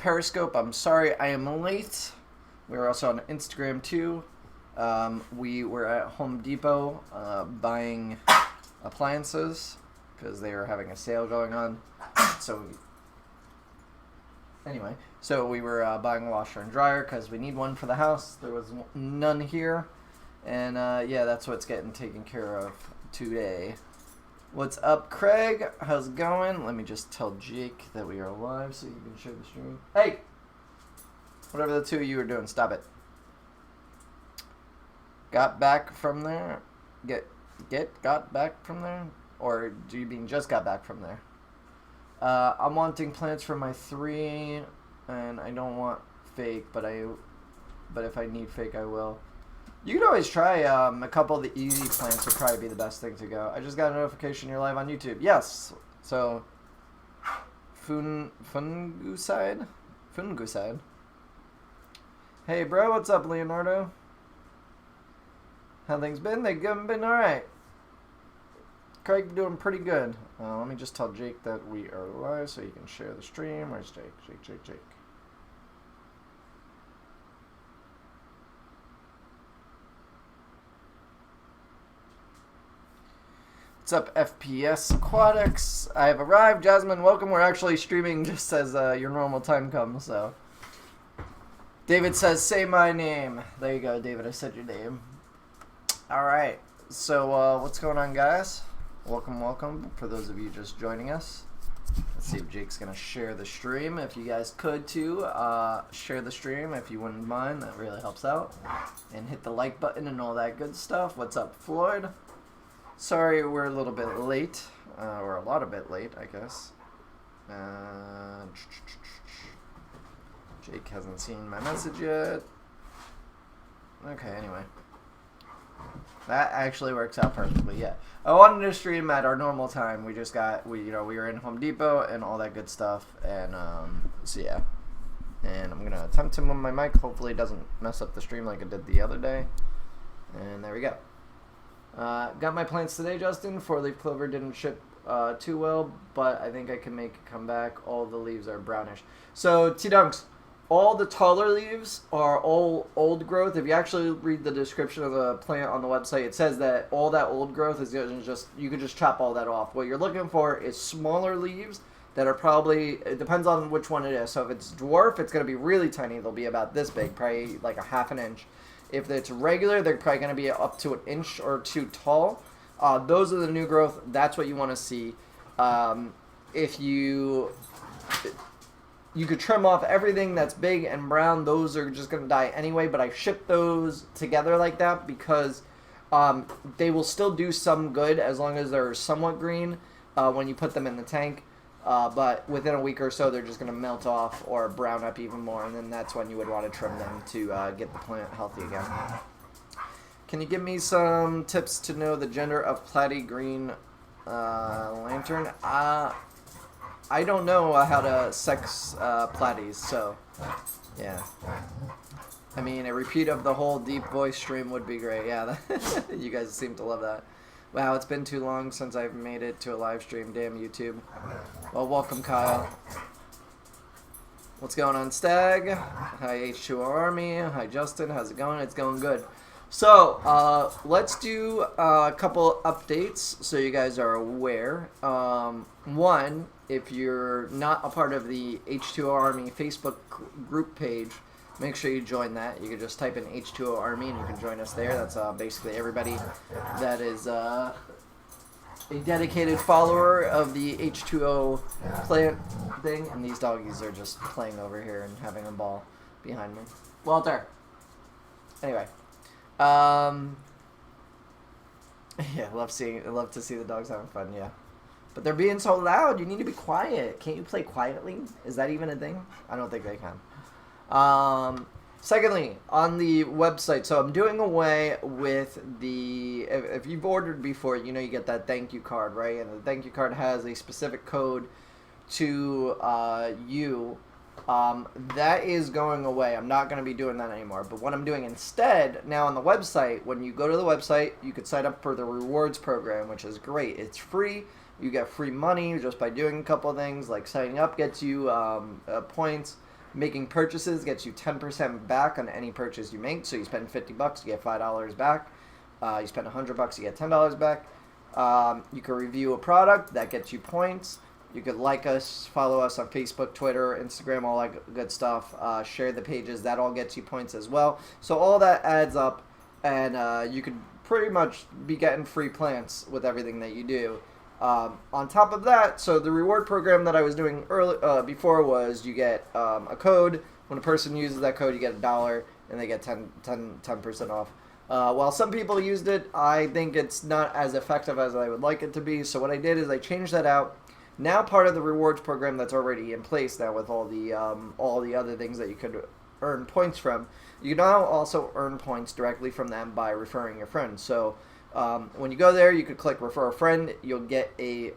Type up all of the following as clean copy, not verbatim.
Periscope. I'm sorry I am late. We're also on Instagram too. We were at Home Depot buying appliances because they were having a sale going on. So anyway, we were buying a washer and dryer because we need one for the house. There was none here. And yeah, that's what's getting taken care of today. What's up, Craig? How's it going? Let me just tell Jake that we are live so you can share the stream. Hey! Whatever the two of you are doing, stop it. Got back from there? Got back from there? Or do you mean just got back from there? I'm wanting plants for my 3, and I don't want fake, but if I need fake, I will. You can always try a couple of the easy plants would probably be the best thing to go. I just got a notification you're live on YouTube. Yes. So, Funguside? Hey, bro. What's up, Leonardo? How things been? They've been alright. Craig doing pretty good. Let me just tell Jake that we are live so you can share the stream. Where's Jake? Jake. What's up, FPS Aquatics? I have arrived. Jasmine, welcome. We're actually streaming just as your normal time comes, so. David says, say my name. There you go, David. I said your name. Alright. So, what's going on, guys? Welcome. For those of you just joining us. Let's see if Jake's going to share the stream. If you guys could, too, share the stream if you wouldn't mind. That really helps out. And hit the like button and all that good stuff. What's up, Floyd? Sorry, we're a little bit late, or a lot a bit late, I guess. Jake hasn't seen my message yet. Okay, anyway. That actually works out perfectly, yeah. I wanted to stream at our normal time. We were in Home Depot and all that good stuff, and, so yeah. And I'm going to attempt to move my mic. Hopefully it doesn't mess up the stream like it did the other day. And there we go. Got my plants today, Justin. 4-leaf clover didn't ship too well, but I think I can make a comeback. All the leaves are brownish. So, T-Dunks, all the taller leaves are all old growth. If you actually read the description of the plant on the website, it says that all that old growth is just, you could just chop all that off. What you're looking for is smaller leaves that are probably, it depends on which one it is. So if it's dwarf, it's going to be really tiny. They'll be about this big, probably like a half an inch. If it's regular, they're probably going to be up to an inch or two tall. Those are the new growth. That's what you want to see. If you could trim off everything that's big and brown. Those are just going to die anyway. But I ship those together like that because they will still do some good as long as they're somewhat green when you put them in the tank. But within a week or so, they're just going to melt off or brown up even more, and then that's when you would want to trim them to get the plant healthy again. Can you give me some tips to know the gender of platy green lantern? I don't know how to sex platies, so yeah. I mean, a repeat of the whole deep voice stream would be great. Yeah, you guys seem to love that. Wow, it's been too long since I've made it to a live stream. Damn YouTube. Well, welcome, Kyle. What's going on, Stag? Hi, H2O Army. Hi, Justin. How's it going? It's going good. So, let's do a couple updates so you guys are aware. One, if you're not a part of the H2O Army Facebook group page, make sure you join that. You can just type in H2O Army and you can join us there. That's basically everybody that is a dedicated follower of the H2O plant thing. And these doggies are just playing over here and having a ball behind me. Walter. Anyway. Yeah, I love to see the dogs having fun, yeah. But they're being so loud. You need to be quiet. Can't you play quietly? Is that even a thing? I don't think they can. Secondly, on the website, so I'm doing away with if you've ordered before, you know you get that thank you card, right? And the thank you card has a specific code to you. That is going away. I'm not going to be doing that anymore. But what I'm doing instead, now on the website, when you go to the website, you could sign up for the rewards program, which is great. It's free. You get free money just by doing a couple of things, like signing up gets you points. Making purchases gets you 10% back on any purchase you make. So you spend $50, you get $5 back. You spend $100, you get $10 back. You can review a product, that gets you points. You could like us, follow us on Facebook, Twitter, Instagram, all that good stuff. Share the pages, that all gets you points as well. So all that adds up, and you could pretty much be getting free plants with everything that you do. On top of that, so the reward program that I was doing before was you get a code. When a person uses that code, you get $1, and they get 10% off. While some people used it, I think it's not as effective as I would like it to be. So what I did is I changed that out. Now part of the rewards program that's already in place now with all the other things that you could earn points from, you now also earn points directly from them by referring your friends. So when you go there, you could click refer a friend. You'll get a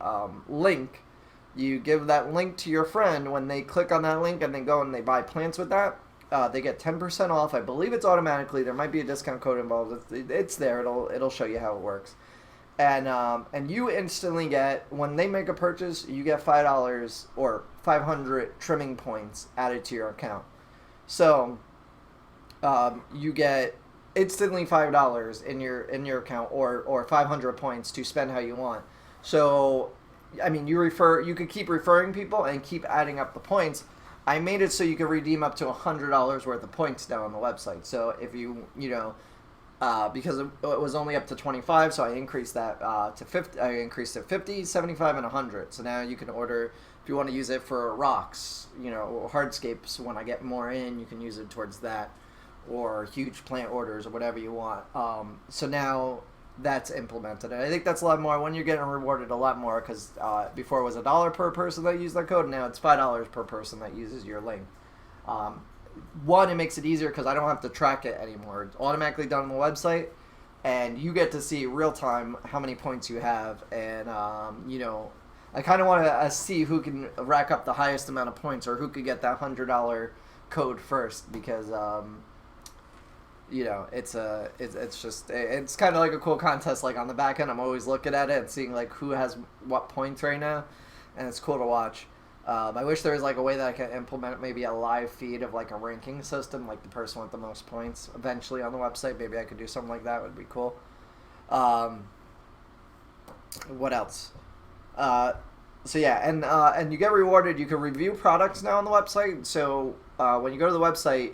link. You give that link to your friend. When they click on that link and they go and they buy plants with that, they get 10% off. I believe it's automatically. There might be a discount code involved. It's there. It'll show you how it works. And you instantly get, when they make a purchase, you get $5 or 500 trimming points added to your account. So you get instantly $5 in your account or 500 points to spend how you want. So I mean, you could keep referring people and keep adding up the points. I made it so you could redeem up to $100 worth of points now on the website. So if because it was only up to 25, so I increased that to 50. I increased it 50, 75, and 100. So now you can order, if you want to use it for rocks, hardscapes. When I get more in, you can use it towards that, or huge plant orders or whatever you want. So now that's implemented, and I think that's a lot more when you're getting rewarded a lot more, because before it was $1 per person that used that code. Now it's $5 per person that uses your link. One, it makes it easier because I don't have to track it anymore. It's automatically done on the website, and you get to see real time how many points you have. And I kind of want to see who can rack up the highest amount of points, or who could get that $100 code first, because it's kind of like a cool contest. Like on the back end, I'm always looking at it and seeing like who has what points right now, and it's cool to watch. I wish there was like a way that I could implement maybe a live feed of like a ranking system, like the person with the most points eventually on the website. Maybe I could do something like that. Would be cool. What else? So yeah, and you get rewarded. You can review products now on the website. So when you go to the website,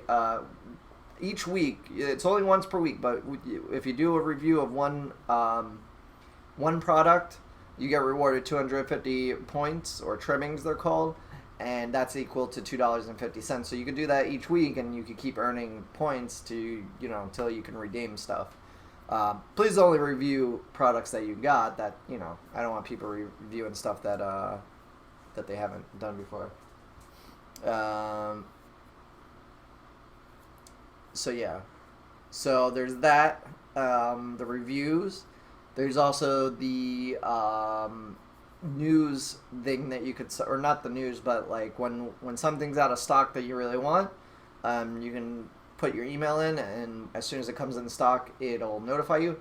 each week, it's only once per week, but if you do a review of one product, you get rewarded 250 points, or trimmings they're called, and that's equal to $2.50. So you can do that each week, and you can keep earning points to until you can redeem stuff. Please only review products that you got. That I don't want people reviewing stuff that they haven't done before. So yeah, so there's that. The reviews. There's also the news thing that you could, or not the news, but like when something's out of stock that you really want, you can put your email in, and as soon as it comes in stock, it'll notify you.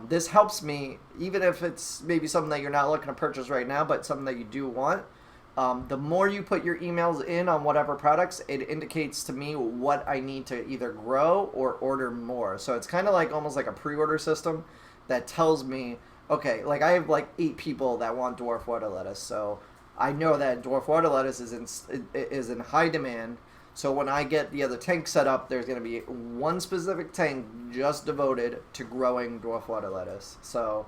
This helps me, even if it's maybe something that you're not looking to purchase right now, but something that you do want. The more you put your emails in on whatever products, it indicates to me what I need to either grow or order more. So it's kind of like almost like a pre-order system that tells me, okay, like I have like 8 people that want dwarf water lettuce, so I know that dwarf water lettuce is in high demand. So when I get the other tank set up, there's going to be one specific tank just devoted to growing dwarf water lettuce. So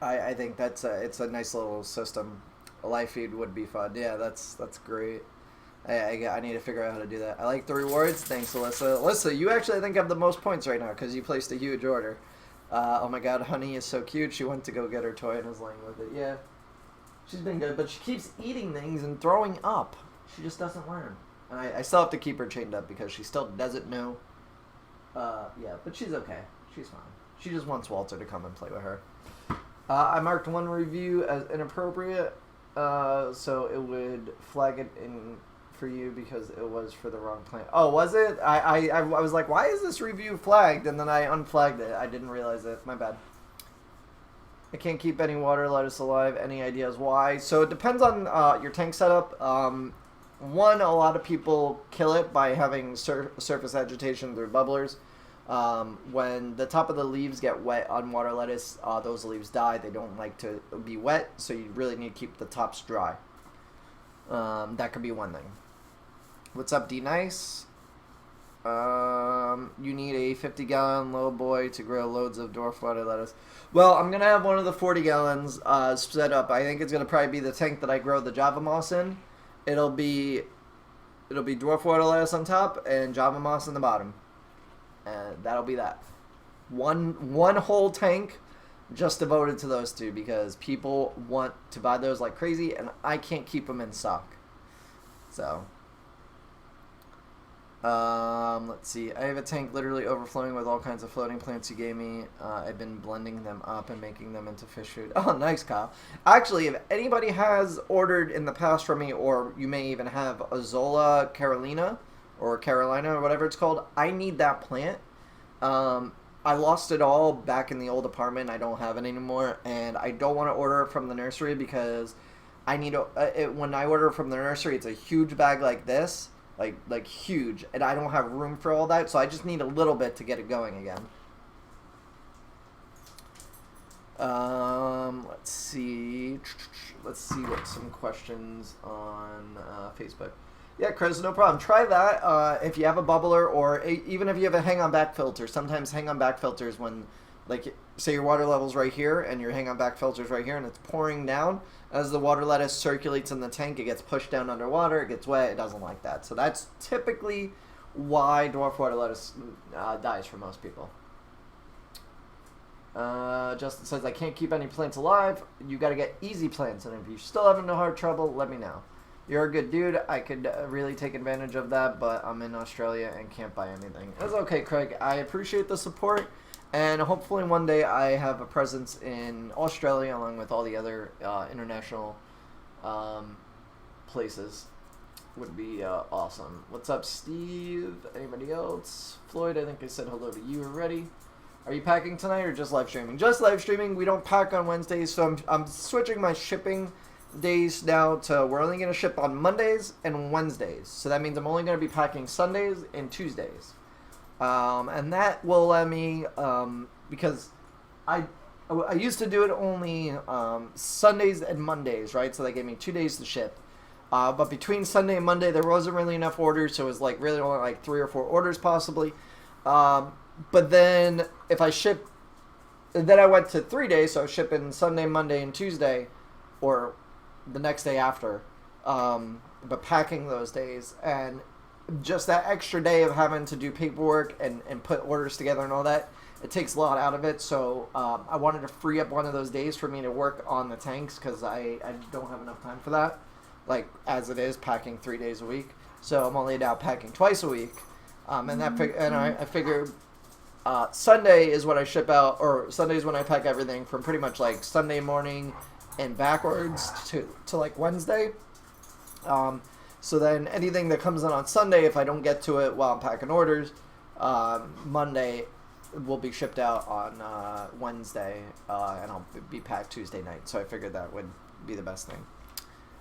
I think it's a nice little system. A live feed would be fun. Yeah, that's great. I need to figure out how to do that. I like the rewards. Thanks, Alyssa. Alyssa, you actually, I think, have the most points right now because you placed a huge order. Oh my god, Honey is so cute. She went to go get her toy and is laying with it. Yeah, she's been good, but she keeps eating things and throwing up. She just doesn't learn. And I still have to keep her chained up because she still doesn't know. Yeah, but she's okay. She's fine. She just wants Walter to come and play with her. I marked one review as inappropriate, so it would flag it in for you because it was for the wrong plant. Oh, was it? I was like, why is this review flagged? And then I unflagged it. I didn't realize it. My bad. I can't keep any water lettuce alive. Any ideas why? So it depends on your tank setup. One, a lot of people kill it by having surface agitation through bubblers. When the top of the leaves get wet on water lettuce, those leaves die. They don't like to be wet, so you really need to keep the tops dry. That could be one thing. What's up, D Nice? You need a 50-gallon low boy to grow loads of dwarf water lettuce. Well, I'm gonna have one of the 40 gallons set up. I think it's gonna probably be the tank that I grow the Java moss in. It'll be dwarf water lettuce on top and Java moss in the bottom, and that'll be that. One whole tank just devoted to those two because people want to buy those like crazy, and I can't keep them in stock. So. Let's see. I have a tank literally overflowing with all kinds of floating plants you gave me. I've been blending them up and making them into fish food. Oh, nice, Kyle. Actually, if anybody has ordered in the past from me, or you may even have Azolla Carolina or whatever it's called, I need that plant. I lost it all back in the old apartment. I don't have it anymore, and I don't want to order it from the nursery because I need when I order from the nursery, it's a huge bag like this. Like huge, and I don't have room for all that, so I just need a little bit to get it going again. Let's see what some questions on Facebook. Yeah, Chris, no problem. Try that if you have a bubbler, or even if you have a hang-on back filter. Sometimes hang-on back filters, when, like, say your water level's right here, and your hang-on back filter's right here, and it's pouring down. As the water lettuce circulates in the tank, it gets pushed down underwater, it gets wet, it doesn't like that. So that's typically why dwarf water lettuce dies for most people. Justin says, I can't keep any plants alive. You got to get easy plants, and if you're still having no hard trouble, let me know. You're a good dude. I could really take advantage of that, but I'm in Australia and can't buy anything. That's okay, Craig. I appreciate the support. And hopefully one day I have a presence in Australia along with all the other international places. Would be awesome. What's up, Steve? Anybody else? Floyd, I think I said hello to you already. Are you packing tonight or just live streaming? Just live streaming. We don't pack on Wednesdays, so I'm switching my shipping days now to we're only going to ship on Mondays and Wednesdays. So that means I'm only going to be packing Sundays and Tuesdays. And that will let me, because I used to do it only Sundays and Mondays, right? So they gave me 2 days to ship. But between Sunday and Monday, there wasn't really enough orders, so it was like really only like 3 or 4 orders possibly. But then if I ship, then I went to 3 days, so I was shipping Sunday, Monday, and Tuesday, or the next day after, but packing those days, and just that extra day of having to do paperwork and put orders together and all that, it takes a lot out of it. So I wanted to free up one of those days for me to work on the tanks, because I don't have enough time for that, like as it is packing 3 days a week. So I'm only now packing twice a week, and I figure Sunday is when I ship out, or Sunday is when I pack everything from pretty much like Sunday morning and backwards to like Wednesday. So then anything that comes in on Sunday, if I don't get to it while I'm packing orders, Monday will be shipped out on Wednesday, and I'll be packed Tuesday night. So I figured that would be the best thing.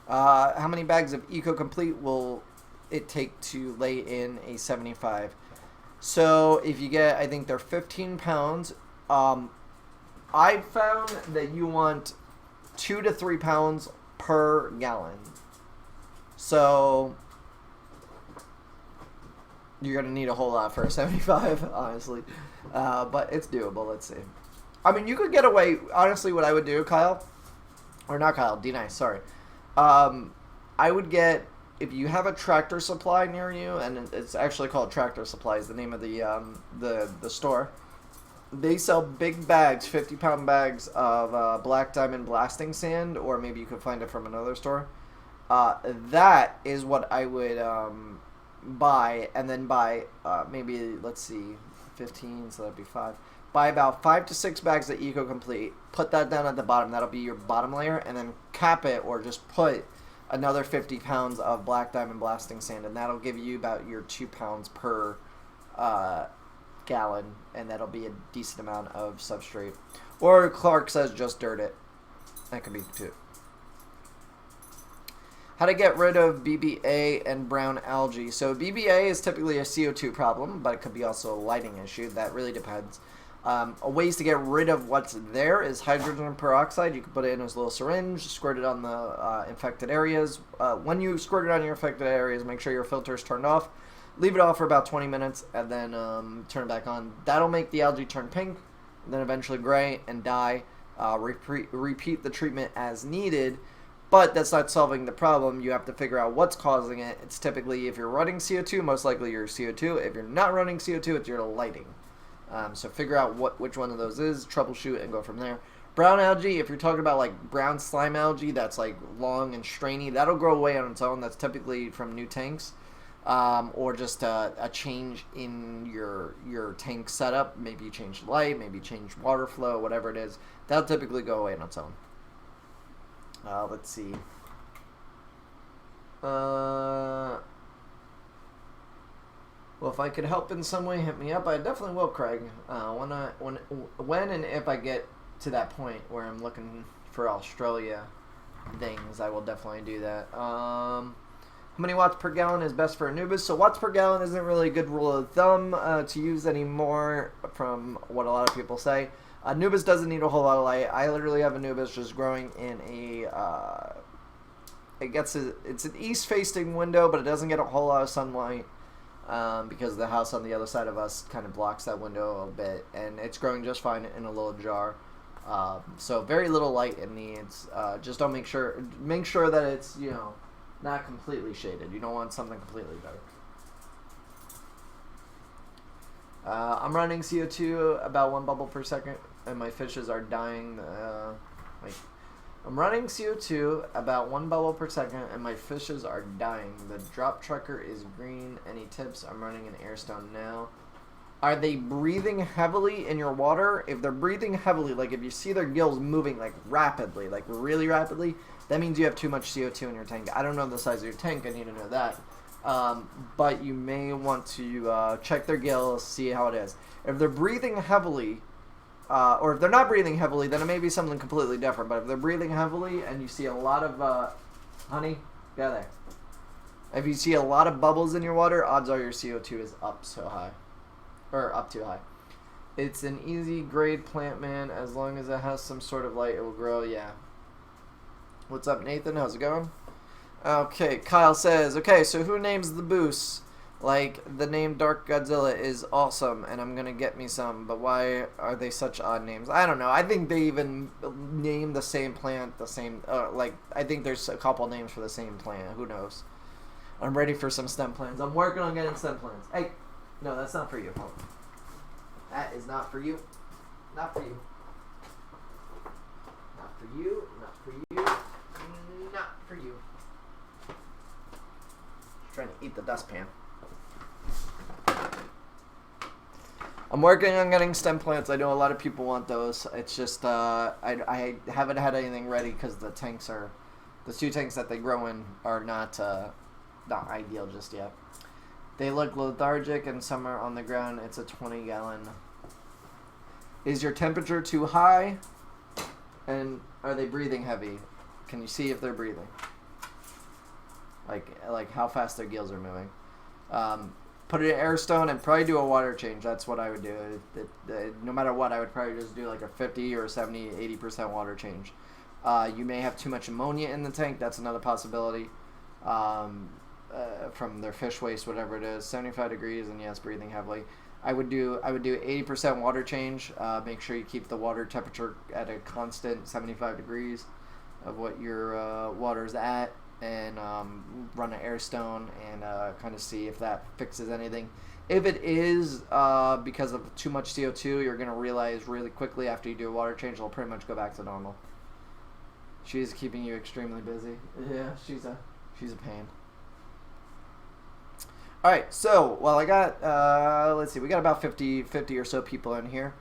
How many bags of Eco Complete will it take to lay in a 75? So if you get, I think they're 15 pounds. I found that you want 2 to 3 pounds per gallon. So you're going to need a whole lot for a 75, honestly. But it's doable. Let's see. I mean, you could get away. Honestly, what I would do, Kyle, or not Kyle, D-Nice, sorry. I would get, if you have a Tractor Supply near you, and it's actually called Tractor Supply is the name of the store. They sell big bags, 50-pound bags of Black Diamond blasting sand, or maybe you could find it from another store. That is what I would buy, and then buy maybe, let's see, 15, so that'd be 5. Buy about 5 to 6 bags of Eco Complete. Put that down at the bottom. That'll be your bottom layer, and then cap it, or just put another 50 pounds of Black Diamond blasting sand, and that'll give you about your 2 pounds per gallon, and that'll be a decent amount of substrate. Or Clark says just dirt it. That could be too. How to get rid of BBA and brown algae. So BBA is typically a CO2 problem, but it could be also a lighting issue. That really depends. Ways to get rid of what's there is hydrogen peroxide. You can put it in a little syringe, squirt it on the infected areas. When you squirt it on your infected areas, make sure your filter is turned off. Leave it off for about 20 minutes and then turn it back on. That'll make the algae turn pink, and then eventually gray and die. Repeat the treatment as needed. But that's not solving the problem. You have to figure out what's causing it. It's typically, if you're running CO2, most likely your CO2. If you're not running CO2, it's your lighting. So figure out which one of those is, troubleshoot, and go from there. Brown algae, if you're talking about like brown slime algae that's like long and strainy, that'll grow away on its own. That's typically from new tanks. Or just a change in your tank setup. Maybe you change the light, maybe change water flow, whatever it is. That'll typically go away on its own. Let's see. Well, if I could help in some way, hit me up. I definitely will, Craig. When and if I get to that point where I'm looking for Australia things, I will definitely do that. How many watts per gallon is best for Anubis? So watts per gallon isn't really a good rule of thumb to use anymore from what a lot of people say. Anubis doesn't need a whole lot of light. I literally have Anubis just growing in a... it's an east-facing window, but it doesn't get a whole lot of sunlight because the house on the other side of us kind of blocks that window a bit. And it's growing just fine in a little jar. So very little light it needs. Just don't make sure that it's, not completely shaded. You don't want something completely dark. I'm running CO2 about 1 bubble per second, and my fishes are dying. I'm running CO2 about 1 bubble per second, and my fishes are dying. The drop tracker is green. Any tips? I'm running an airstone now. Are they breathing heavily in your water? If they're breathing heavily, like if you see their gills moving like rapidly, like really rapidly, that means you have too much CO2 in your tank. I don't know the size of your tank. I need to know that. But you may want to check their gills, see how it is. If they're breathing heavily, or if they're not breathing heavily, then it may be something completely different. But if they're breathing heavily and you see a lot of, honey, get there. If you see a lot of bubbles in your water, odds are your CO2 is up so high. Or up too high. It's an easy grade plant, man. As long as it has some sort of light, it will grow, yeah. What's up, Nathan? How's it going? Okay, Kyle says, okay, so who names the boosts? Like, the name Dark Godzilla is awesome, and I'm gonna get me some, but why are they such odd names? I don't know. I think they even name the same plant the same, I think there's a couple names for the same plant. Who knows? I'm ready for some stem plants. I'm working on getting stem plants. Hey, no, that's not for you. That is not for you. Not for you. Not for you. Not for you. Not for you. Trying to eat the dustpan. I'm working on getting stem plants. I know a lot of people want those. It's just I haven't had anything ready because the 2 tanks that they grow in are not ideal just yet. They look lethargic and some are on the ground. It's a 20-gallon. Is your temperature too high? And are they breathing heavy? Can you see if they're breathing? Like how fast their gills are moving. Put it in air stone and probably do a water change. That's what I would do. No matter what, I would probably just do like a 50 or 70, 80% water change. You may have too much ammonia in the tank. That's another possibility. From their fish waste, whatever it is, 75 degrees, and yes, breathing heavily. I would do 80% water change. Make sure you keep the water temperature at a constant 75 degrees of what your water's at, and run an air stone and kind of see if that fixes anything. If it is because of too much CO2, you're going to realize really quickly after you do a water change, it'll pretty much go back to normal. She's keeping you extremely busy. Yeah, she's a pain. All right, so, well, I got, let's see, we got about 50 or so people in here.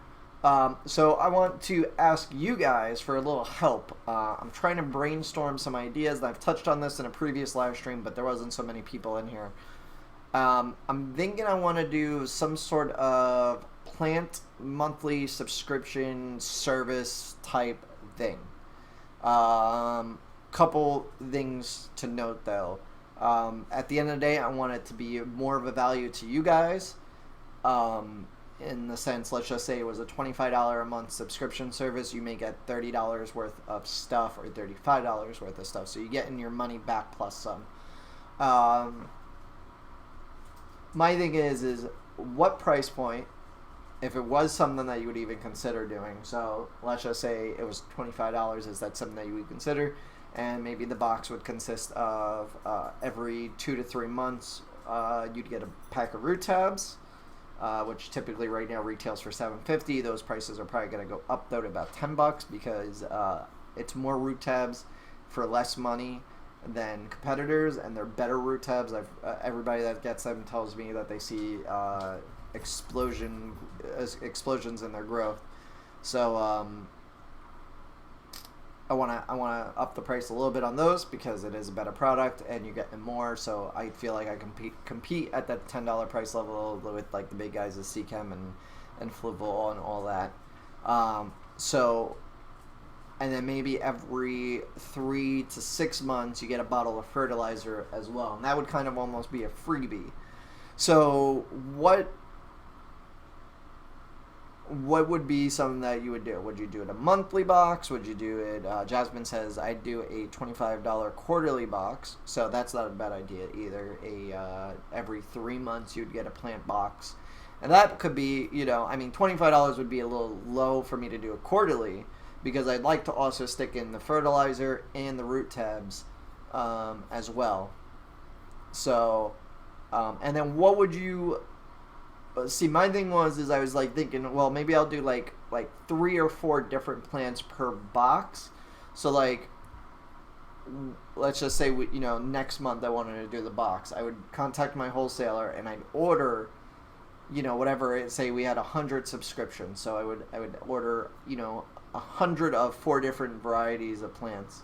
So I want to ask you guys for a little help. I'm trying to brainstorm some ideas, and I've touched on this in a previous live stream, but there wasn't so many people in here. I'm thinking I want to do some sort of plant monthly subscription service type thing. Couple things to note though. At the end of the day, I want it to be more of a value to you guys. In the sense, let's just say it was a $25 a month subscription service, you may get $30 worth of stuff or $35 worth of stuff. So you're getting your money back plus some. My thing is what price point, if it was something that you would even consider doing. So let's just say it was $25. Is that something that you would consider? And maybe the box would consist of every 2 to 3 months, you'd get a pack of root tabs, which typically right now retails for $7.50. Those prices are probably going to go up though to about $10 because it's more root tabs for less money than competitors, and they're better root tabs. Everybody that gets them tells me that they see explosions in their growth. So I want to up the price a little bit on those because it is a better product and you're getting more. So I feel like I compete at that $10 price level with like the big guys of Seachem and Flavel and all that. And then maybe every 3 to 6 months you get a bottle of fertilizer as well, and that would kind of almost be a freebie. So what would be something that you would do? Would you do it a monthly box? Would you do it? Jasmine says I'd do a $25 quarterly box, so that's not a bad idea either. Every 3 months you'd get a plant box, and that could be, $25 would be a little low for me to do a quarterly, because I'd like to also stick in the fertilizer and the root tabs as well. So, and then what would you see? My thing is I was like thinking, well, maybe I'll do like 3 or 4 different plants per box. So like, let's just say next month I wanted to do the box. I would contact my wholesaler and I'd order, whatever. Say we had 100 subscriptions, so I would order 100 of 4 different varieties of plants,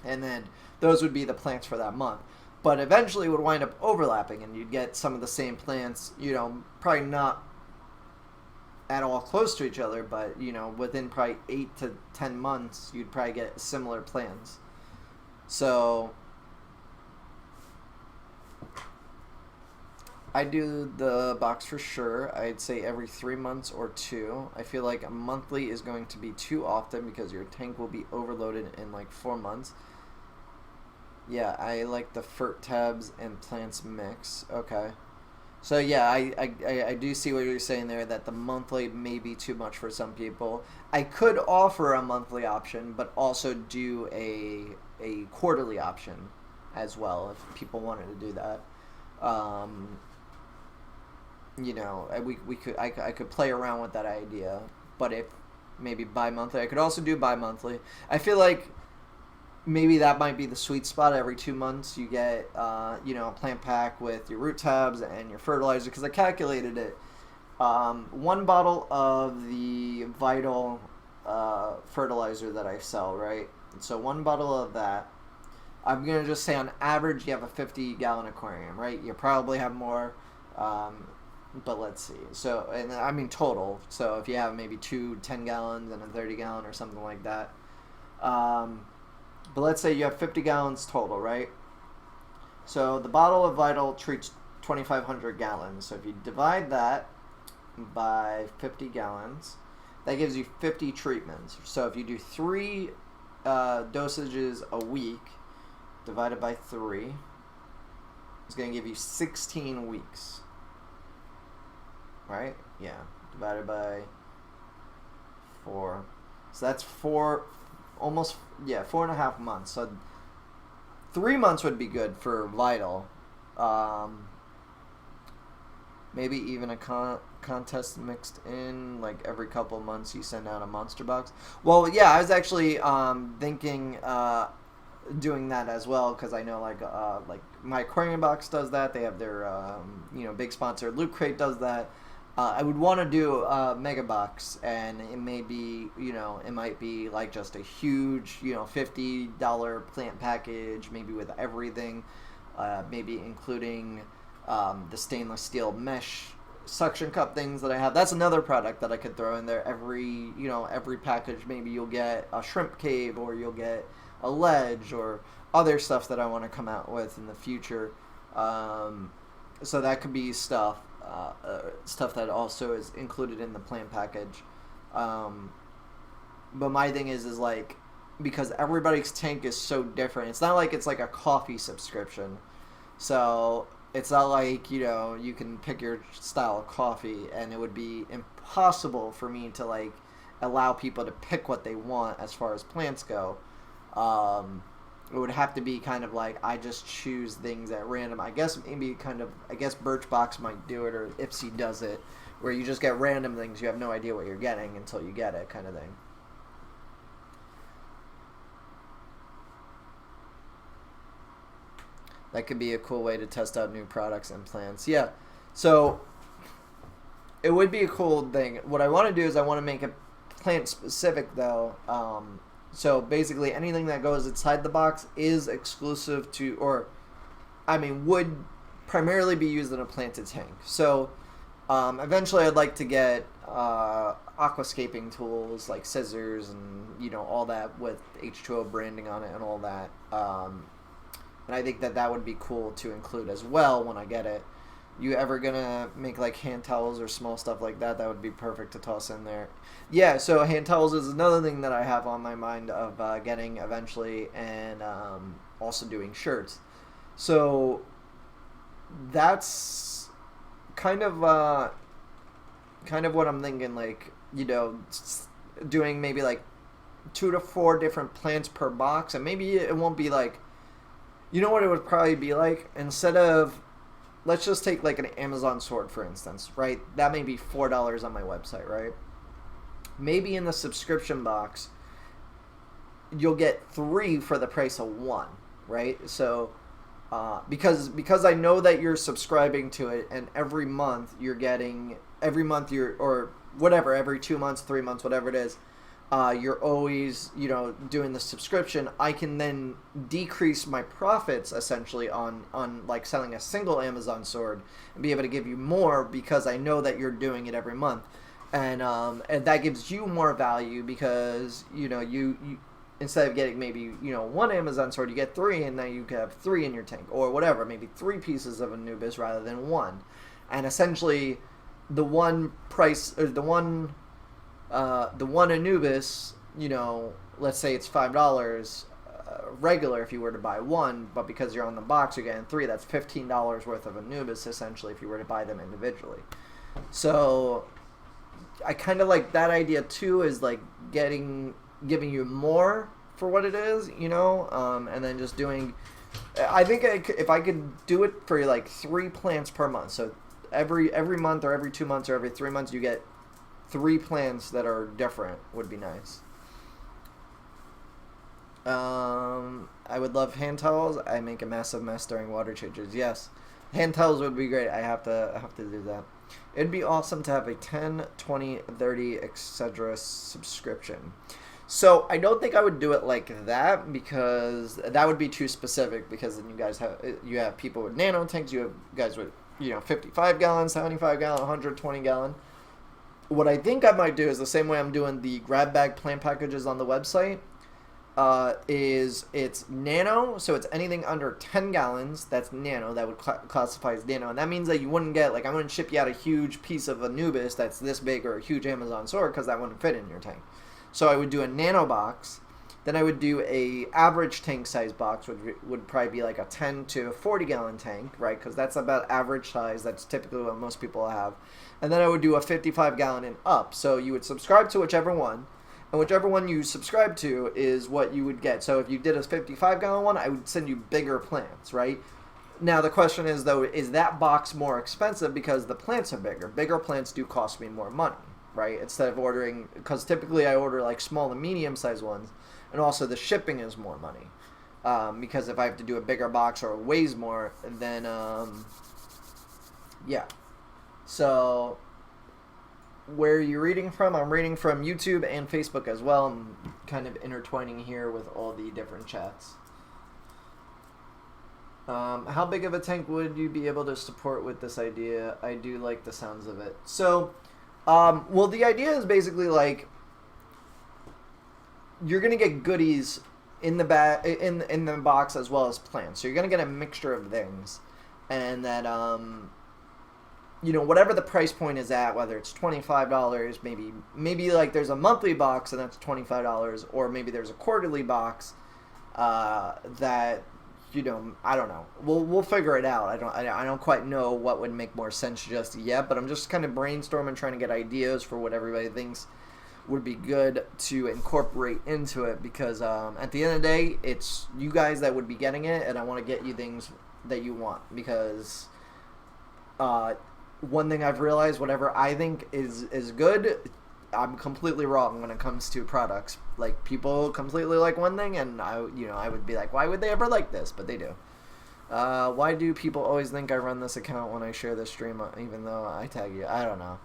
and then those would be the plants for that month. But eventually it would wind up overlapping, and you'd get some of the same plants, probably not at all close to each other, but within probably 8 to 10 months you'd probably get similar plants. So I do the box for sure. I'd say every 3 months or 2. I feel like a monthly is going to be too often because your tank will be overloaded in like 4 months. Yeah, I like the fert tabs and plants mix. Okay. So yeah, I do see what you're saying there, that the monthly may be too much for some people. I could offer a monthly option, but also do a quarterly option as well if people wanted to do that. I could play around with that idea, but if maybe bi-monthly, I could also do bi-monthly. I feel like maybe that might be the sweet spot. Every 2 months you get a plant pack with your root tabs and your fertilizer, because I calculated it. 1 bottle of the Vital fertilizer that I sell, right? So 1 bottle of that, I'm gonna just say on average you have a 50-gallon aquarium, right? You probably have more. But let's see. So, and I mean total. So if you have maybe 2 10-gallons and a 30-gallon or something like that. But let's say you have 50 gallons total, right? So the bottle of Vital treats 2,500 gallons. So if you divide that by 50 gallons, that gives you 50 treatments. So if you do 3 dosages a week, divided by 3, it's going to give you 16 weeks. Right? Yeah. Divided by 4. So that's 4.5 months. So 3 months would be good for Vital. Maybe even a contest mixed in, like every couple of months you send out a monster box. Well, yeah, I was actually thinking doing that as well, because I know like my aquarium box does that. They have their big sponsor Loot Crate does that. I would want to do a mega box, and it may be, it might be like just a huge, $50 plant package, maybe with everything, maybe including the stainless steel mesh suction cup things that I have. That's another product that I could throw in there. Every package, maybe you'll get a shrimp cave, or you'll get a ledge, or other stuff that I want to come out with in the future. So that could be stuff that also is included in the plan package. But my thing is like, because everybody's tank is so different, it's not like it's like a coffee subscription. So it's not like, you can pick your style of coffee, and it would be impossible for me to like allow people to pick what they want as far as plants go. It would have to be kind of like I just choose things at random. I guess Birchbox might do it, or Ipsy does it, where you just get random things. You have no idea what you're getting until you get it, kind of thing. That could be a cool way to test out new products and plants. Yeah. So it would be a cool thing. What I want to do is I want to make it plant specific, though. So basically anything that goes inside the box is exclusive to, would primarily be used in a planted tank. So eventually I'd like to get aquascaping tools like scissors and, all that with H2O branding on it and all that. And I think that would be cool to include as well when I get it. You ever gonna make like hand towels or small stuff like that? That would be perfect to toss in there. Yeah, so hand towels is another thing that I have on my mind of getting eventually, and also doing shirts. So that's kind of what I'm thinking, like, doing maybe like 2 to 4 different plants per box, and maybe it won't be like, what it would probably be like? Instead of, let's just take like an Amazon sword, for instance, right? That may be $4 on my website, right? Maybe in the subscription box, you'll get 3 for the price of 1, right? So, because I know that you're subscribing to it, and every month, every 2 months, 3 months, whatever it is, you're always, doing the subscription, I can then decrease my profits essentially on like selling a single Amazon sword and be able to give you more because I know that you're doing it every month. And that gives you more value because, you instead of getting maybe, 1 Amazon sword, you get 3, and now you have 3 in your tank, or whatever, maybe 3 pieces of Anubis rather than 1. And essentially the one price, or the one Anubis, let's say it's $5 regular if you were to buy 1, but because you're on the box, you're getting 3. That's $15 worth of Anubis essentially if you were to buy them individually. So I kind of like that idea too, is like giving you more for what it is, and then just doing. I think if I could do it for like 3 plants per month, so every month or every 2 months or every 3 months you get 3 plants that are different, would be nice. I would love hand towels. I make a massive mess during water changes. Yes, hand towels would be great. I have to do that. It'd be awesome to have a 10, 20, 30, etc. subscription. So I don't think I would do it like that, because that would be too specific, because then you have people with nano tanks, you have guys with 55 gallon, 75 gallon, 120 gallon. What I think I might do is the same way I'm doing the grab bag plant packages on the website. Is it's nano, so it's anything under 10 gallons. That's nano. That would classify as nano, and that means that you wouldn't get, like, I wouldn't ship you out a huge piece of Anubis that's this big, or a huge Amazon sword, because that wouldn't fit in your tank. So I would do a nano box. Then I would do a average tank size box, which would probably be like a 10 to 40 gallon tank, right? Because that's about average size. That's typically what most people have. And then I would do a 55 gallon and up. So you would subscribe to whichever one, and whichever one you subscribe to is what you would get. So if you did a 55 gallon one, I would send you bigger plants, right? Now the question is, though, is that box more expensive because the plants are bigger? Bigger plants do cost me more money, right? Instead of ordering, because typically I order like small and medium sized ones, and also the shipping is more money. Because if I have to do a bigger box or it weighs more, then yeah. So where are you reading from? I'm reading from YouTube and Facebook as well. I'm kind of intertwining here with all the different chats. How big of a tank would you be able to support with this idea? I do like the sounds of it. So, well, the idea is basically like you're gonna get goodies in the in the box as well as plants. So you're gonna get a mixture of things, and that whatever the price point is at, whether it's $25, maybe like there's a monthly box and that's $25, or maybe there's a quarterly box that I don't know. We'll figure it out. I don't quite know what would make more sense just yet, but I'm just kind of brainstorming, trying to get ideas for what everybody thinks would be good to incorporate into it, because at the end of the day, it's you guys that would be getting it, and I want to get you things that you want, because one thing I've realized, whatever I think is good, I'm completely wrong when it comes to products. Like, people completely like one thing, and I would be like, why would they ever like this? But they do. Why do people always think I run this account when I share this stream, even though I tag you? I don't know.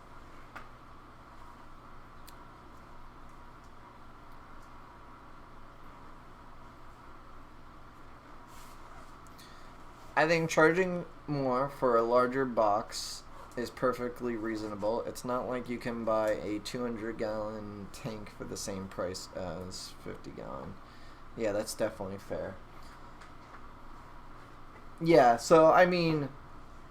I think charging more for a larger box is perfectly reasonable. It's not like you can buy a 200-gallon tank for the same price as 50-gallon. Yeah, that's definitely fair. Yeah, so I mean,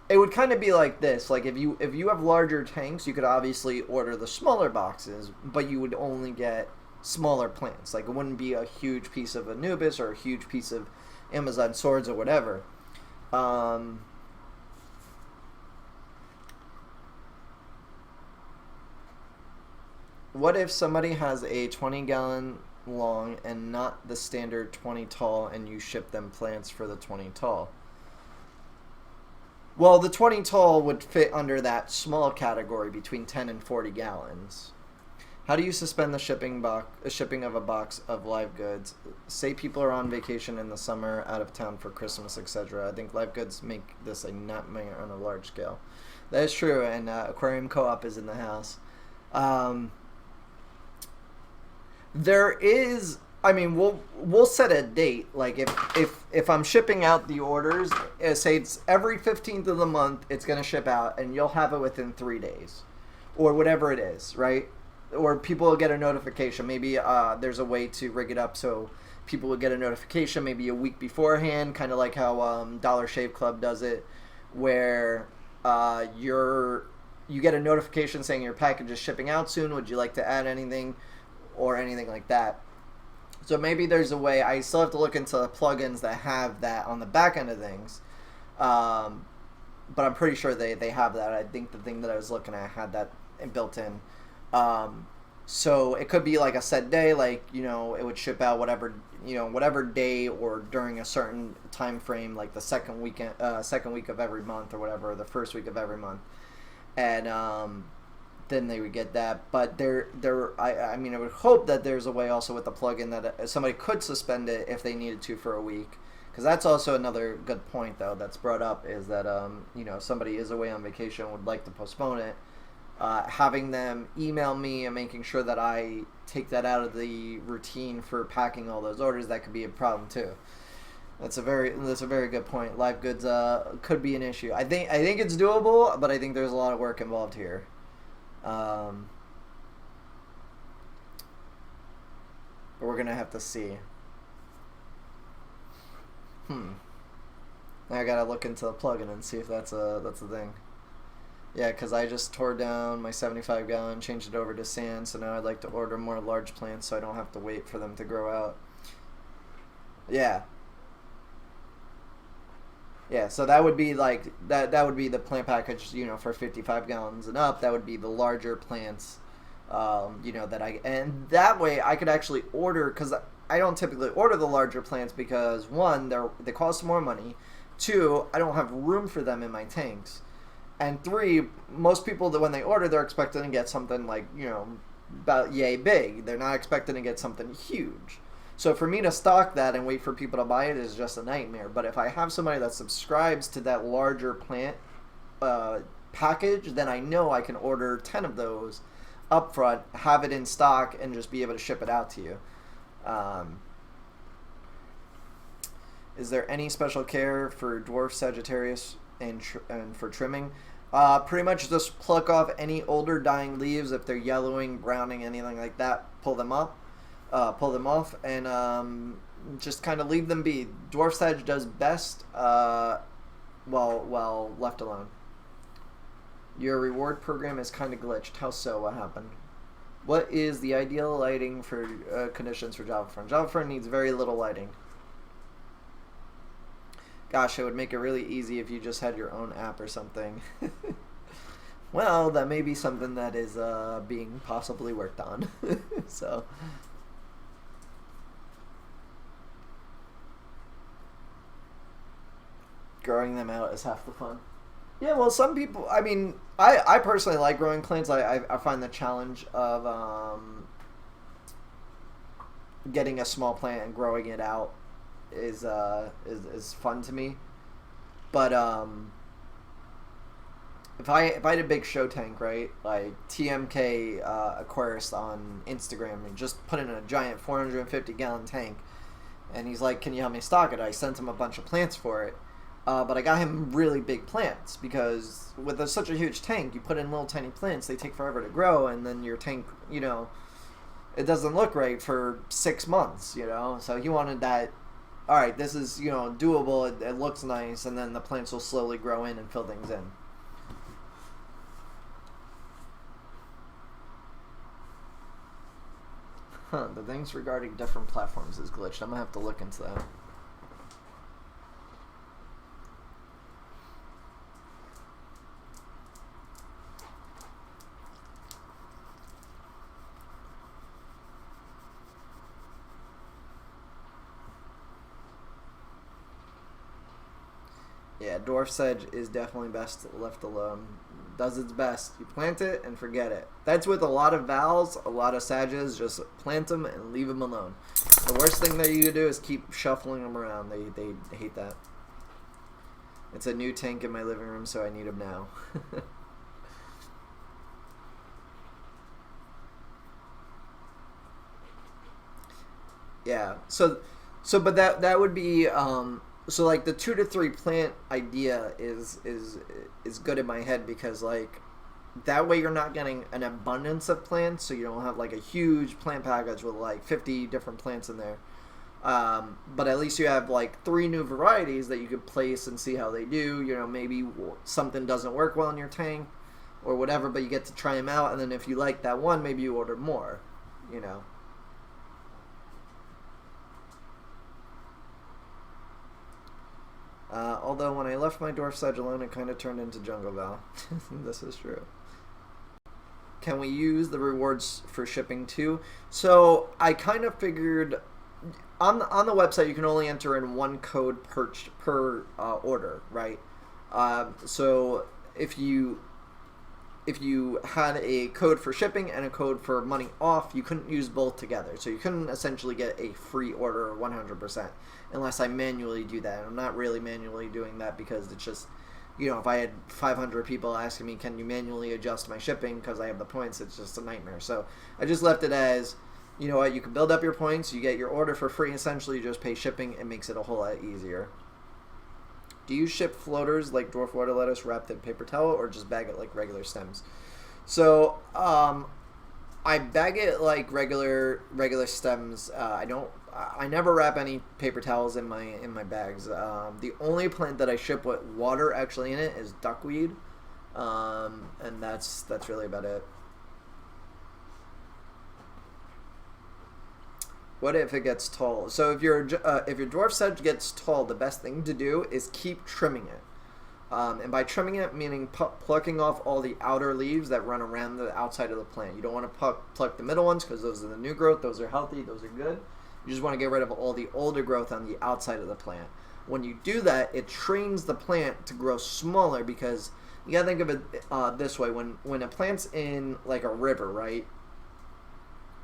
it would kind of be like this. Like, if you have larger tanks, you could obviously order the smaller boxes, but you would only get smaller plants. Like, it wouldn't be a huge piece of Anubis or a huge piece of Amazon swords or whatever. What if somebody has a 20-gallon long and not the standard 20 tall, and you ship them plants for the 20 tall? Well, the 20 tall would fit under that small category between 10 and 40 gallons. How do you suspend the shipping of a box of live goods? Say people are on vacation in the summer, out of town for Christmas, etc. I think live goods make this a nightmare on a large scale. That is true, and Aquarium Co-op is in the house. There is, I mean, we'll set a date. Like, if I'm shipping out the orders, say it's every 15th of the month, it's going to ship out, and you'll have it within 3 days, or whatever it is, right? Or people will get a notification. Maybe there's a way to rig it up so people will get a notification maybe a week beforehand, kind of like how Dollar Shave Club does it, where you get a notification saying your package is shipping out soon. Would you like to add anything or anything like that? So maybe there's a way. I still have to look into the plugins that have that on the back end of things, but I'm pretty sure they have that. I think the thing that I was looking at had that built in. So it could be like a set day, like, it would ship out whatever day or during a certain time frame, like the second week of every month or whatever, or the first week of every month, and then they would get that. But I mean, I would hope that there's a way also with the plugin that somebody could suspend it if they needed to for a week, because that's also another good point though that's brought up, is that if somebody is away on vacation and would like to postpone it. Having them email me and making sure that I take that out of the routine for packing all those orders, that could be a problem too. That's a very good point. Live goods could be an issue. I think it's doable, but I think there's a lot of work involved here. But we're gonna have to see. I gotta look into the plugin and see if that's a thing. Yeah, because I just tore down my 75-gallon, changed it over to sand, so now I'd like to order more large plants so I don't have to wait for them to grow out. Yeah. Yeah, so that would be like, that would be the plant package, for 55 gallons and up. That would be the larger plants, and that way I could actually order, because I don't typically order the larger plants because, one, they cost more money, two, I don't have room for them in my tanks. And three, most people that when they order, they're expecting to get something like, about yay big. They're not expecting to get something huge. So for me to stock that and wait for people to buy it is just a nightmare. But if I have somebody that subscribes to that larger plant package, then I know I can order 10 of those up front, have it in stock, and just be able to ship it out to you. Is there any special care for dwarf Sagittarius and for trimming? Pretty much just pluck off any older dying leaves if they're yellowing, browning, anything like that. Pull them off, and just kind of leave them be. Dwarf Sag does best while left alone. Your reward program is kind of glitched. How so? What happened? What is the ideal lighting for conditions for JavaFront? JavaFront needs very little lighting. Gosh, it would make it really easy if you just had your own app or something. Well, that may be something that is being possibly worked on. So, growing them out is half the fun. Yeah, well, some people, I mean, I personally like growing plants. I find the challenge of getting a small plant and growing it out is fun to me. But if I had a big show tank, right, like TMK Aquarist on Instagram, and just put in a giant 450-gallon tank, and he's like, "Can you help me stock it?" I sent him a bunch of plants for it. But I got him really big plants because with such a huge tank, you put in little tiny plants, they take forever to grow, and then your tank, it doesn't look right for 6 months, So he wanted that, all right, this is, doable, it looks nice, and then the plants will slowly grow in and fill things in. The things regarding different platforms is glitched. I'm going to have to look into that. Yeah, dwarf sedge is definitely best left alone. Does its best. You plant it and forget it. That's with a lot of vowels, a lot of sages. Just plant them and leave them alone. The worst thing that you can do is keep shuffling them around. They hate that. It's a new tank in my living room, so I need them now. Yeah. But that would be so like the 2 to 3 plant idea is good in my head because like that way you're not getting an abundance of plants, so you don't have like a huge plant package with like 50 different plants in there. But at least you have like 3 new varieties that you could place and see how they do. Maybe something doesn't work well in your tank or whatever, but you get to try them out, and then if you like that one, maybe you order more. Although when I left my dwarf sedge alone, it kind of turned into jungle val. This is true. Can we use the rewards for shipping too? So I kind of figured on the website you can only enter in 1 code per order, right? So if you had a code for shipping and a code for money off, you couldn't use both together. So you couldn't essentially get a free order 100% unless I manually do that. And I'm not really manually doing that because it's just, if I had 500 people asking me, can you manually adjust my shipping because I have the points, it's just a nightmare. So I just left it as, you know what, you can build up your points, you get your order for free, essentially you just pay shipping. It makes it a whole lot easier. Do you ship floaters like dwarf water lettuce wrapped in paper towel or just bag it like regular stems? So I bag it like regular stems. I never wrap any paper towels in my bags. The only plant that I ship with water actually in it is duckweed, and that's really about it. What if it gets tall? So if your dwarf sedge gets tall, the best thing to do is keep trimming it. And by trimming it, meaning plucking off all the outer leaves that run around the outside of the plant. You don't want to pluck the middle ones because those are the new growth. Those are healthy. Those are good. You just want to get rid of all the older growth on the outside of the plant. When you do that, it trains the plant to grow smaller because you got to think of it this way. When a plant's in like a river, right?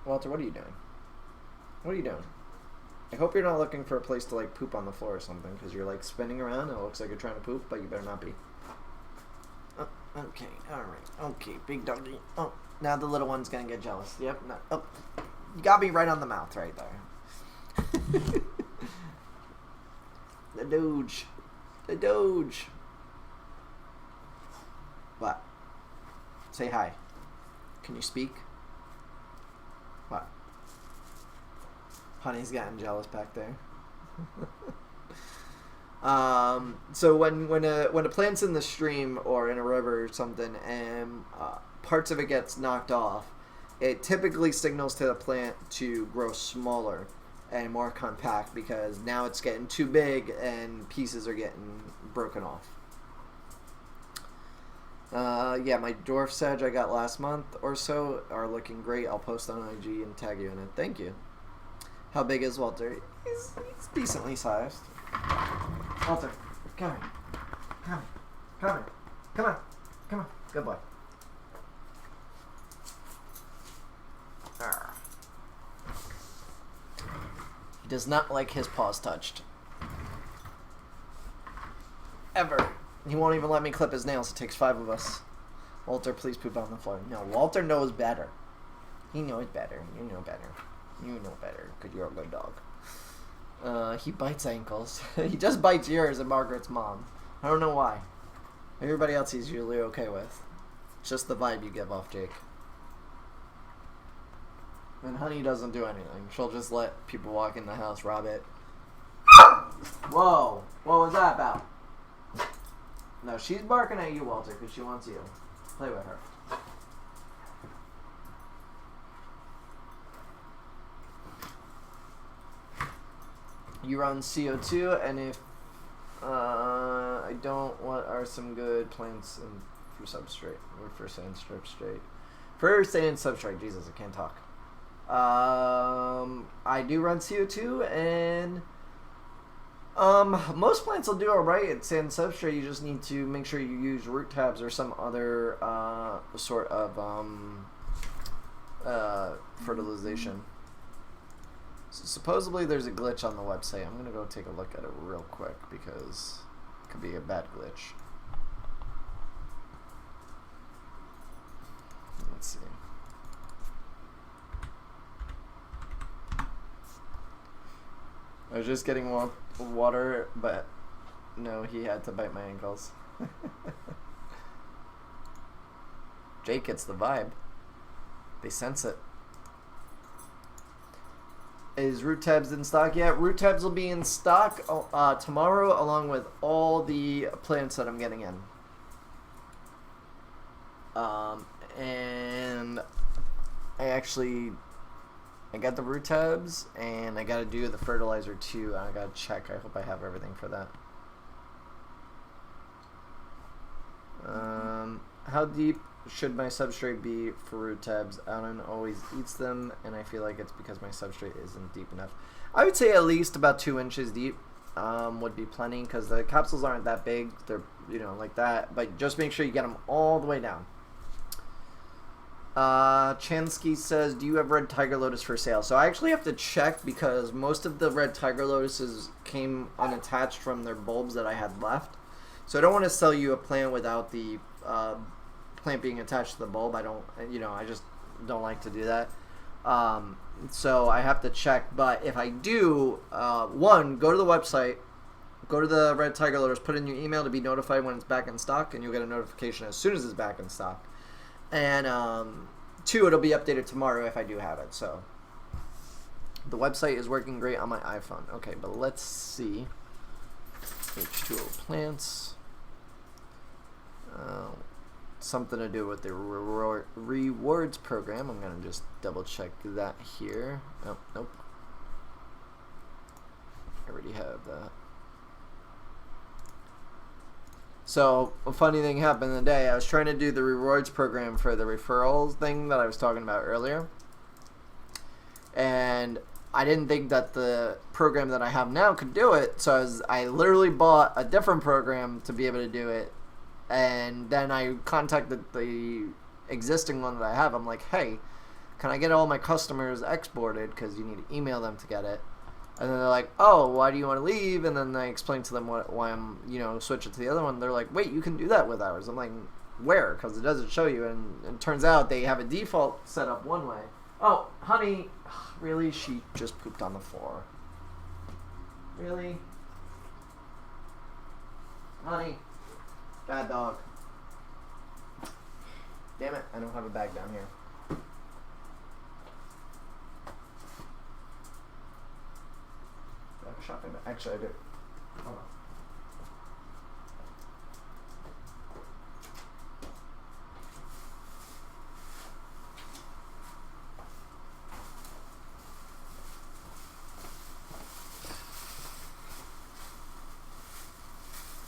Walter, what are you doing? What are you doing? I hope you're not looking for a place to like poop on the floor or something because you're like spinning around and it looks like you're trying to poop, but you better not be. Oh, okay, alright. Okay, big doggy. Oh, now the little one's gonna get jealous. Yep. No. Oh, you got me right on the mouth right there. The Doge. The Doge. What? Say hi. Can you speak? What? Honey's getting jealous back there. So when a plant's in the stream or in a river or something, and parts of it gets knocked off, it typically signals to the plant to grow smaller and more compact, because now it's getting too big and pieces are getting broken off. Yeah, my dwarf sedge I got last month or so are looking great. I'll post on IG and tag you in it. Thank you. How big is Walter? He's decently sized. Walter, come here. Come here. Come here. Come on. Come on. Good boy. He does not like his paws touched. Ever. He won't even let me clip his nails. It takes 5 of us. Walter, please poop on the floor. No, Walter knows better. He knows better. You know better. You know better, because you're a good dog. He bites ankles. He just bites yours and Margaret's mom. I don't know why. Everybody else he's usually okay with. It's just the vibe you give off, Jake. And Honey doesn't do anything. She'll just let people walk in the house, rob it. Whoa! What was that about? No, she's barking at you, Walter, because she wants you. Play with her. You run CO2, and if I don't, what are some good plants for substrate? Or for sand substrate? For sand substrate, Jesus, I can't talk. I do run CO2, and most plants will do alright at sand substrate. You just need to make sure you use root tabs or some other sort of fertilization. So supposedly there's a glitch on the website. I'm gonna go take a look at it real quick because it could be a bad glitch. Let's see. I was just getting water, but no, he had to bite my ankles. Jake gets the vibe. They sense it. Is root tabs in stock yet? Root tabs will be in stock tomorrow, along with all the plants that I'm getting in. And I got the root tabs, and I got to do the fertilizer too. I got to check. I hope I have everything for that. How deep should my substrate be for root tabs? Alan always eats them, and I feel like it's because my substrate isn't deep enough. I would say at least about 2 inches deep would be plenty, because the capsules aren't that big. They're, like that. But just make sure you get them all the way down. Chansky says, do you have red tiger lotus for sale? So I actually have to check, because most of the red tiger lotuses came unattached from their bulbs that I had left. So I don't want to sell you a plant without the plant being attached to the bulb. I don't, I just don't like to do that. So I have to check. But if I do, one, go to the website, go to the red tiger lotus, put in your email to be notified when it's back in stock, and you'll get a notification as soon as it's back in stock. And 2, it'll be updated tomorrow if I do have it. So the website is working great on my iPhone. Okay, but let's see. H2O plants. Something to do with the rewards program. I'm going to just double check that here. Oh, nope. I already have that. So, a funny thing happened today. I was trying to do the rewards program for the referrals thing that I was talking about earlier. And I didn't think that the program that I have now could do it. So I literally bought a different program to be able to do it. And then I contacted the existing one that I have. I'm like, hey, can I get all my customers exported? Because you need to email them to get it. And then they're like, oh, why do you want to leave? And then I explained to them why I'm, switching to the other one. They're like, wait, you can do that with ours. I'm like, where? Because it doesn't show you. And it turns out they have a default set up one way. Oh, Honey, really? She just pooped on the floor. Really? Honey. Bad dog. Damn it, I don't have a bag down here. Do I have a shopping bag? Actually, I do. Hold on.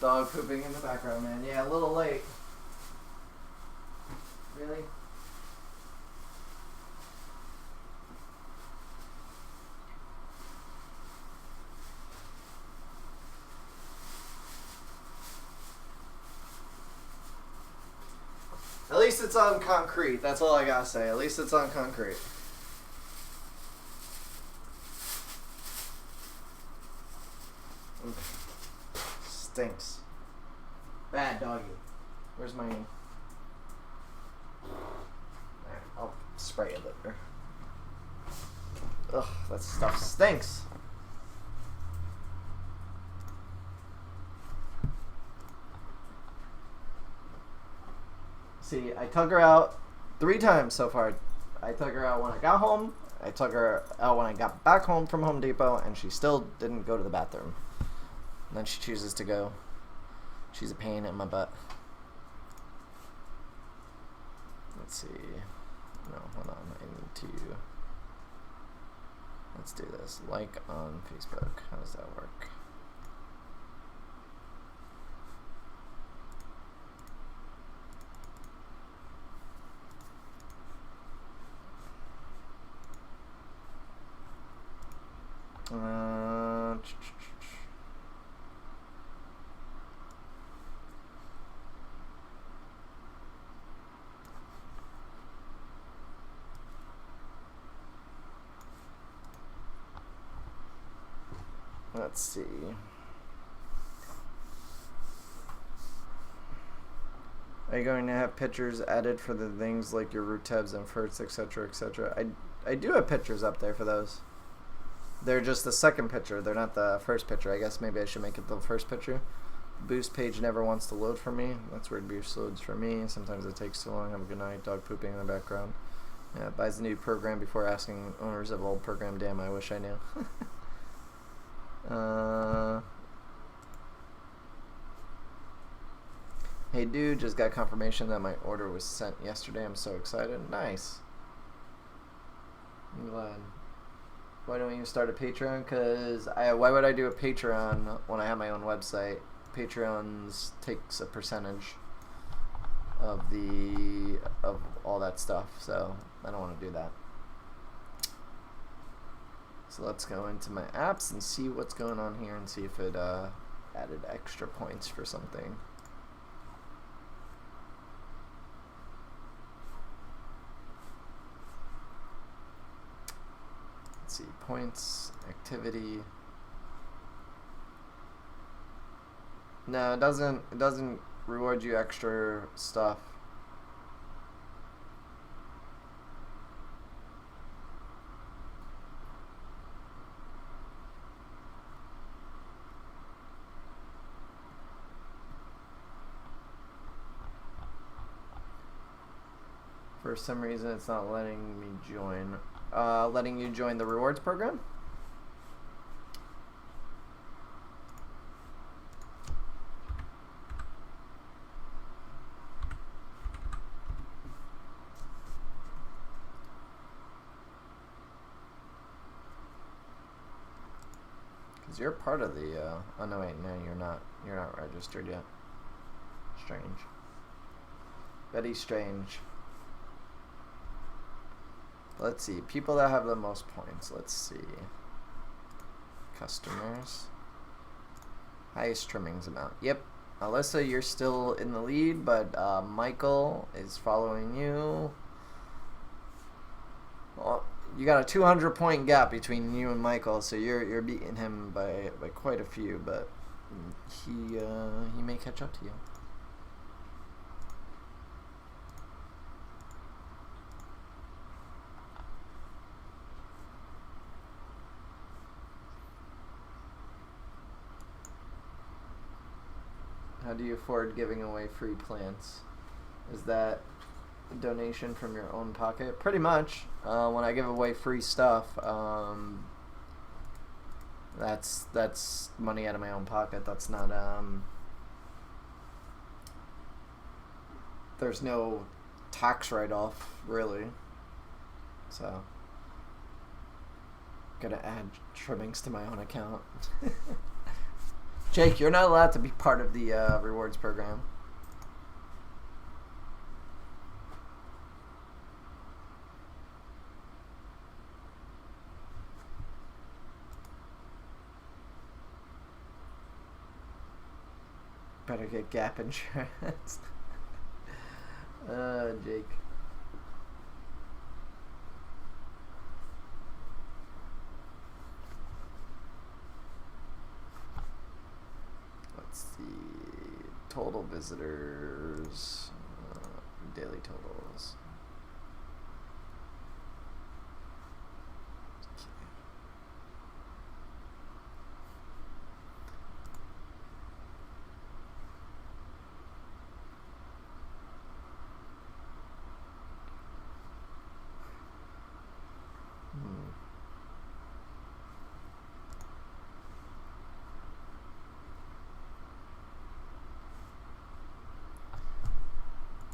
Dog pooping in the background, man. Yeah, a little late. Really? At least it's on concrete. That's all I gotta say. At least it's on concrete. Stinks. Bad doggy. Where's my... I'll spray it later. Ugh, that stuff stinks. See, I took her out 3 times so far. I took her out when I got home. I took her out when I got back home from Home Depot, and she still didn't go to the bathroom. And then she chooses to go. She's a pain in my butt. Let's see. No, hold on. I need to... Let's do this. Like on Facebook. How does that work? Let's see. Are you going to have pictures added for the things like your root tabs and firsts, etc., etc.? I do have pictures up there for those. They're just the second picture. They're not the first picture. I guess maybe I should make it the first picture. Boost page never wants to load for me. That's weird. Boost loads for me. Sometimes it takes too long. Have a good night. Dog pooping in the background. Yeah, buys the new program before asking owners of old program. Damn, I wish I knew. Hey dude, just got confirmation that my order was sent yesterday. I'm so excited. Nice. I'm glad. Why don't you start a Patreon? Because why would I do a Patreon when I have my own website? Patreons takes a percentage of all that stuff, so I don't want to do that. So let's go into my apps and see what's going on here and see if it added extra points for something. Let's see, points, activity. No, it doesn't reward you extra stuff. For some reason, it's not letting me join. Letting you join the rewards program? Because you're part of the, oh no wait, no you're not registered yet. Strange. Very strange. Let's see, people that have the most points. Let's see. Customers. Highest trimmings amount. Yep. Alyssa, you're still in the lead, but Michael is following you. Well, you got a 200 point gap between you and Michael, so you're beating him by quite a few, but he may catch up to you. How do you afford giving away free plants? Is that a donation from your own pocket? Pretty much. When I give away free stuff, that's money out of my own pocket. That's not there's no tax write-off really. So gonna add trimmings to my own account. Jake, you're not allowed to be part of the rewards program. Better get gap insurance. Jake. Let's see. Total visitors. Daily totals.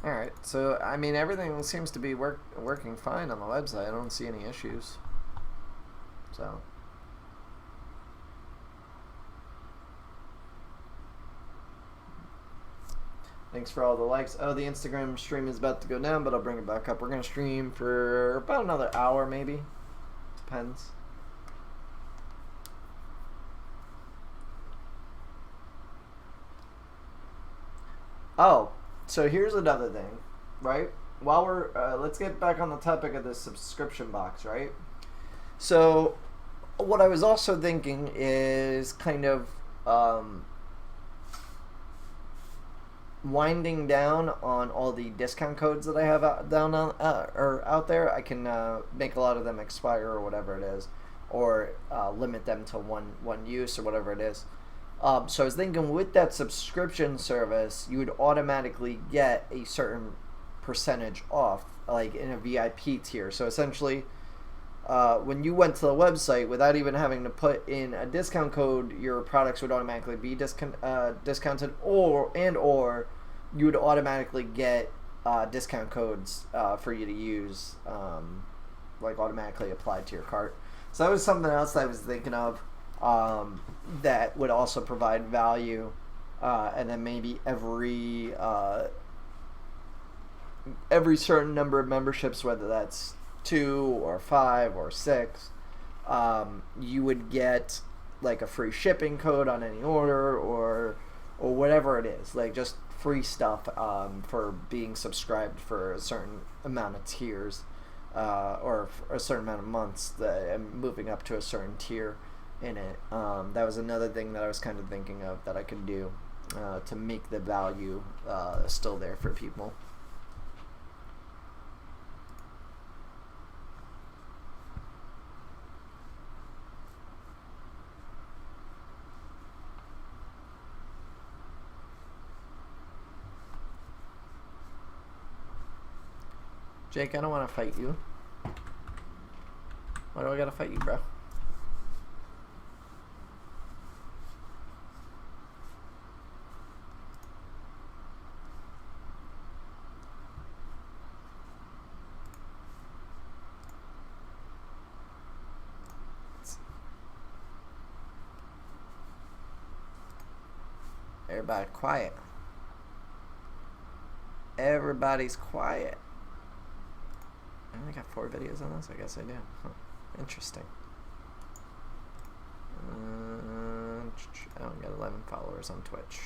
Alright, so I mean everything seems to be working fine on the website. I don't see any issues. So thanks for all the likes. Oh, the Instagram stream is about to go down, but I'll bring it back up. We're going to stream for about another hour maybe. Depends. Oh, so here's another thing, right? While we're, let's get back on the topic of the subscription box, right? So, what I was also thinking is kind of winding down on all the discount codes that I have out there. I can make a lot of them expire or whatever it is, or limit them to one use or whatever it is. So I was thinking with that subscription service, you would automatically get a certain percentage off, like in a VIP tier. So essentially, when you went to the website, without even having to put in a discount code, your products would automatically be discounted, or you would automatically get discount codes for you to use, like automatically applied to your cart. So that was something else that I was thinking of. That would also provide value, and then maybe every certain number of memberships, whether that's 2 or 5 or 6, you would get like a free shipping code on any order, or whatever it is, like just free stuff for being subscribed for a certain amount of tiers, or for a certain amount of months, and moving up to a certain tier in it. That was another thing that I was kind of thinking of that I could do to make the value still there for people. Jake, I don't want to fight you. Why do I gotta fight you, bro? Everybody quiet. Everybody's quiet. I only got 4 videos on this? I guess I do. Huh. Interesting. I only got 11 followers on Twitch.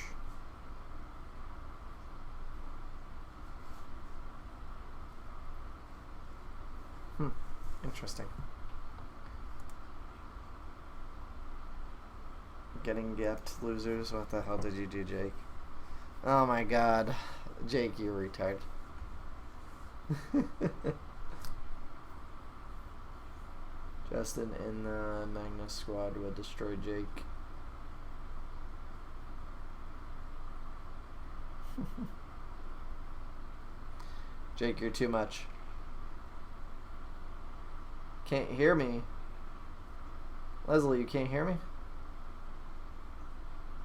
Interesting. Getting gapped, losers. What the hell did you do, Jake? Oh my god. Jake, you're retarded. Justin in the Magnus squad will destroy Jake. Jake, you're too much. Can't hear me. Leslie, you can't hear me?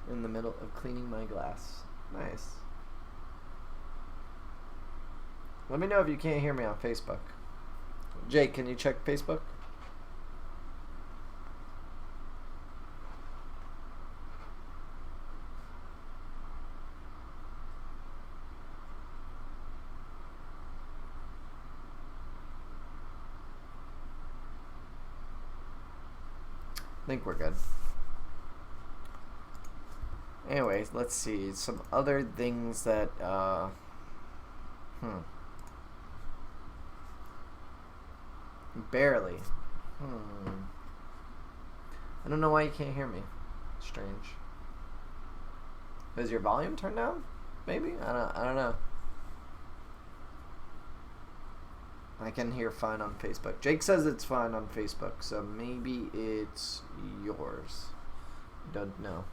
In the middle of cleaning my glass. Nice. Let me know if you can't hear me on Facebook. Jake, can you check Facebook? I think we're good. Anyways, let's see. Some other things that, Barely. I don't know why you can't hear me. Strange. Is your volume turned down? Maybe? I don't know. I can hear fine on Facebook. Jake says it's fine on Facebook, so maybe it's yours. Don't know.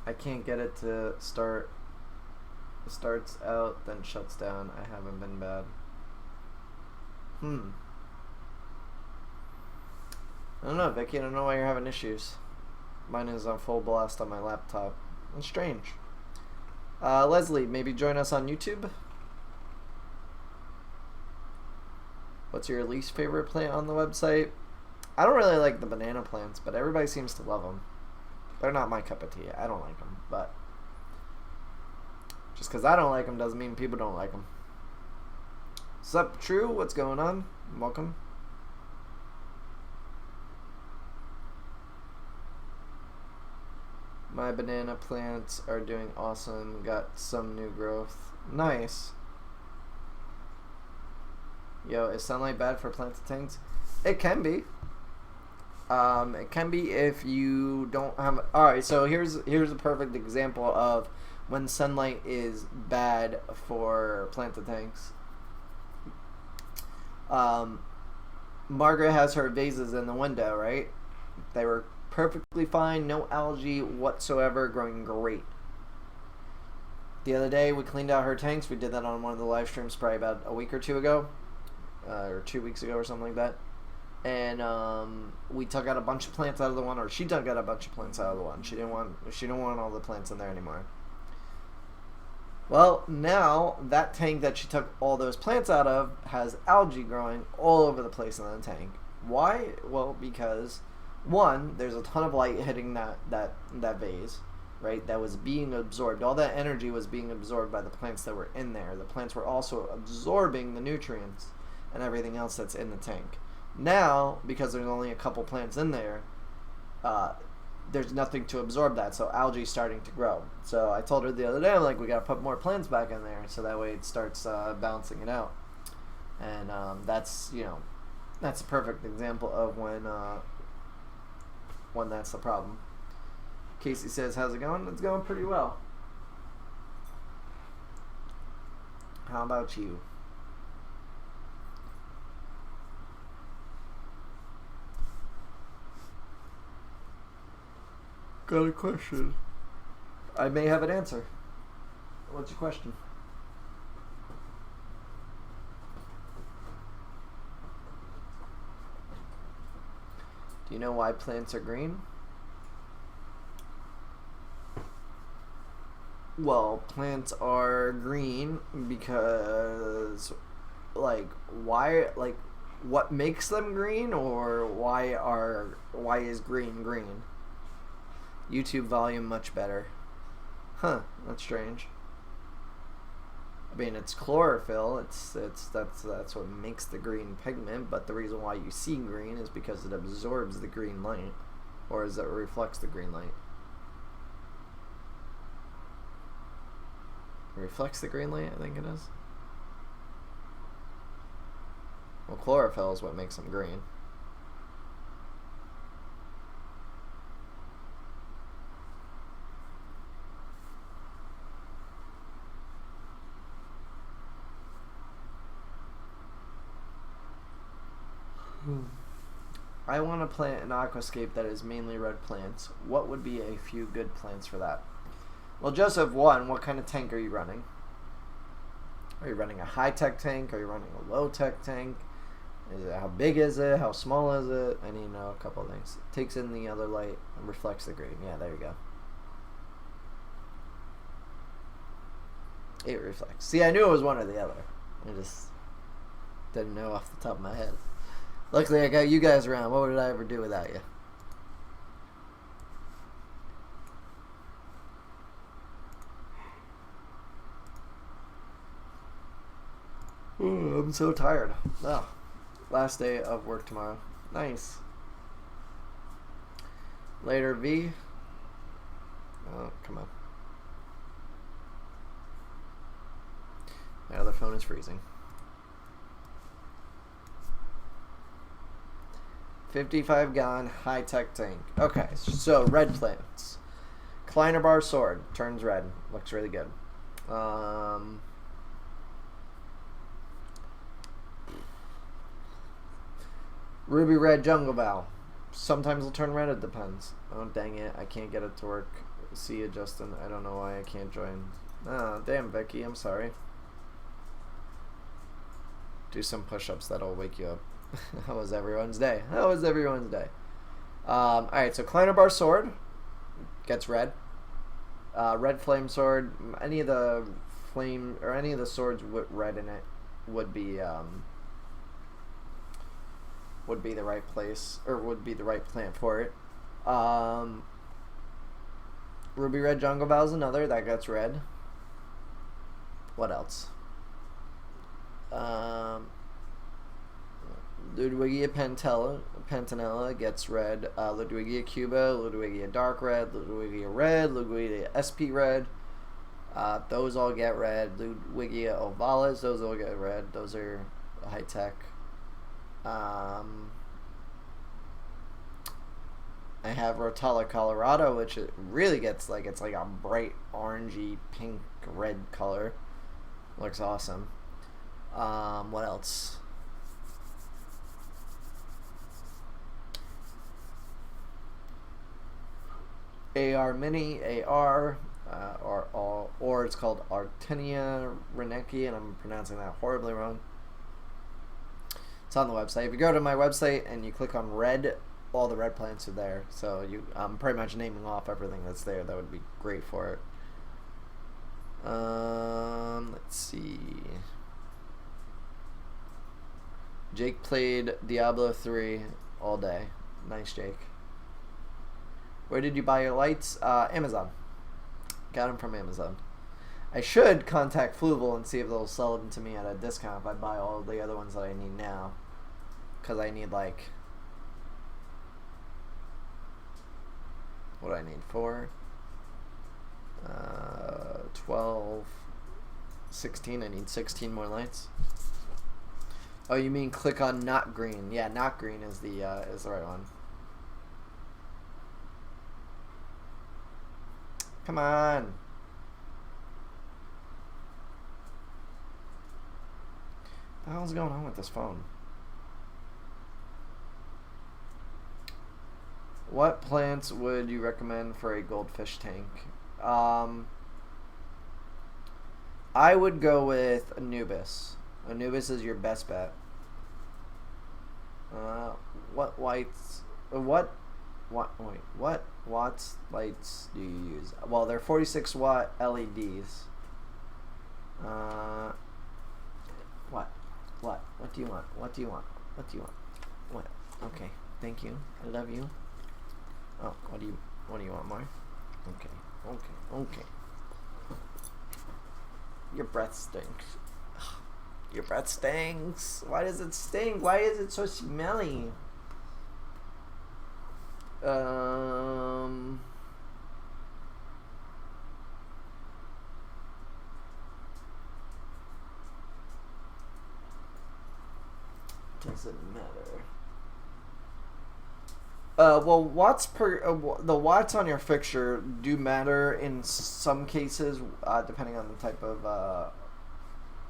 I can't get it to start. It starts out, then shuts down. I haven't been bad. I don't know, Vicky. I don't know why you're having issues. Mine is on full blast on my laptop. It's strange. Leslie, maybe join us on YouTube. What's your least favorite plant on the website? I don't really like the banana plants, but everybody seems to love them. They're not my cup of tea. I don't like them, but just because I don't like them doesn't mean people don't like them. Sup, True? What's going on? Welcome. My banana plants are doing awesome. Got some new growth. Nice. Yo, is sunlight bad for planted tanks? It can be. It can be if you don't have. All right, so here's a perfect example of when sunlight is bad for planted tanks. Margaret has her vases in the window, right? They were perfectly fine, no algae whatsoever, growing great. The other day we cleaned out her tanks. We did that on one of the live streams probably about a week or two ago, or 2 weeks ago or something like that. And we took out a bunch of plants out of the one, or she took out a bunch of plants out of the one. She didn't want all the plants in there anymore. Well, now that tank that she took all those plants out of has algae growing all over the place in the tank. Why? Well, because one, there's a ton of light hitting that vase, right? That was being absorbed. All that energy was being absorbed by the plants that were in there. The plants were also absorbing the nutrients and everything else that's in the tank. Now, because there's only a couple plants in there, there's nothing to absorb that, so algae's starting to grow. So I told her the other day, I'm like, we gotta put more plants back in there, so that way it starts balancing it out. And that's a perfect example of when that's the problem. Casey says, how's it going? It's going pretty well. How about you? Got a question. I may have an answer. What's your question? Do you know why plants are green? Well, plants are green because, what makes them green, or why is green green? YouTube volume much better. Huh, that's strange. I mean, it's chlorophyll. That's what makes the green pigment, but the reason why you see green is because it absorbs the green light, or is it reflects the green light? It reflects the green light, I think it is. Well, chlorophyll is what makes them green. I want to plant an aquascape that is mainly red plants. What would be a few good plants for that? Well, Joseph, one, what kind of tank are you running? Are you running a high-tech tank? Are you running a low-tech tank? How big is it? How small is it? I need to know a couple of things. It takes in the other light and reflects the green. Yeah, there you go. It reflects. See, I knew it was one or the other. I just didn't know off the top of my head. Luckily, I got you guys around. What would I ever do without you? Ooh, I'm so tired. Oh, last day of work tomorrow. Nice. Later, V. Oh, come on. My other phone is freezing. 55-gallon high-tech tank. Okay, so red plants. Kleiner bar sword turns red. Looks really good. Ruby red jungle bow. Sometimes it'll turn red. It depends. Oh dang it! I can't get it to work. See you, Justin. I don't know why I can't join. Oh damn, Becky. I'm sorry. Do some push-ups. That'll wake you up. How was everyone's day? How was everyone's day? Alright, so Kleiner bar sword gets red. Red flame sword. Any of the flame or any of the swords with red in it would be the right place or would be the right plant for it. Ruby red jungle bow is another that gets red. What else? Ludwigia pentanella gets red. Ludwigia cuba, Ludwigia dark red, Ludwigia red, Ludwigia SP red. Those all get red. Ludwigia ovalis, those all get red. Those are high tech. I have Rotella Colorado, which it really gets like it's like a bright orangey pink red color. Looks awesome. What else? AR Mini, AR, or it's called Artenia Reneki, and I'm pronouncing that horribly wrong. It's on the website. If you go to my website and you click on red, all the red plants are there. So I'm pretty much naming off everything that's there. That would be great for it. Let's see. Jake played Diablo 3 all day. Nice, Jake. Where did you buy your lights? Amazon. Got them from Amazon. I should contact Fluval and see if they'll sell them to me at a discount if I buy all the other ones that I need now. Because I need like... What do I need? 4? 12... 16. I need 16 more lights. Oh, you mean click on not green. Yeah, not green is the right one. Come on. What the hell's going on with this phone? What plants would you recommend for a goldfish tank? I would go with Anubis. Anubis is your best bet. What lights? What watts lights do you use? Well, they're 46 watt LEDs. What do you want? What do you want? What do you want? What? Okay, thank you. I love you. Oh, what do you want more? Okay. Your breath stinks. Your breath stinks. Why does it stink? Why is it so smelly? Doesn't matter. Well, watts per the watts on your fixture do matter in some cases, depending on the type of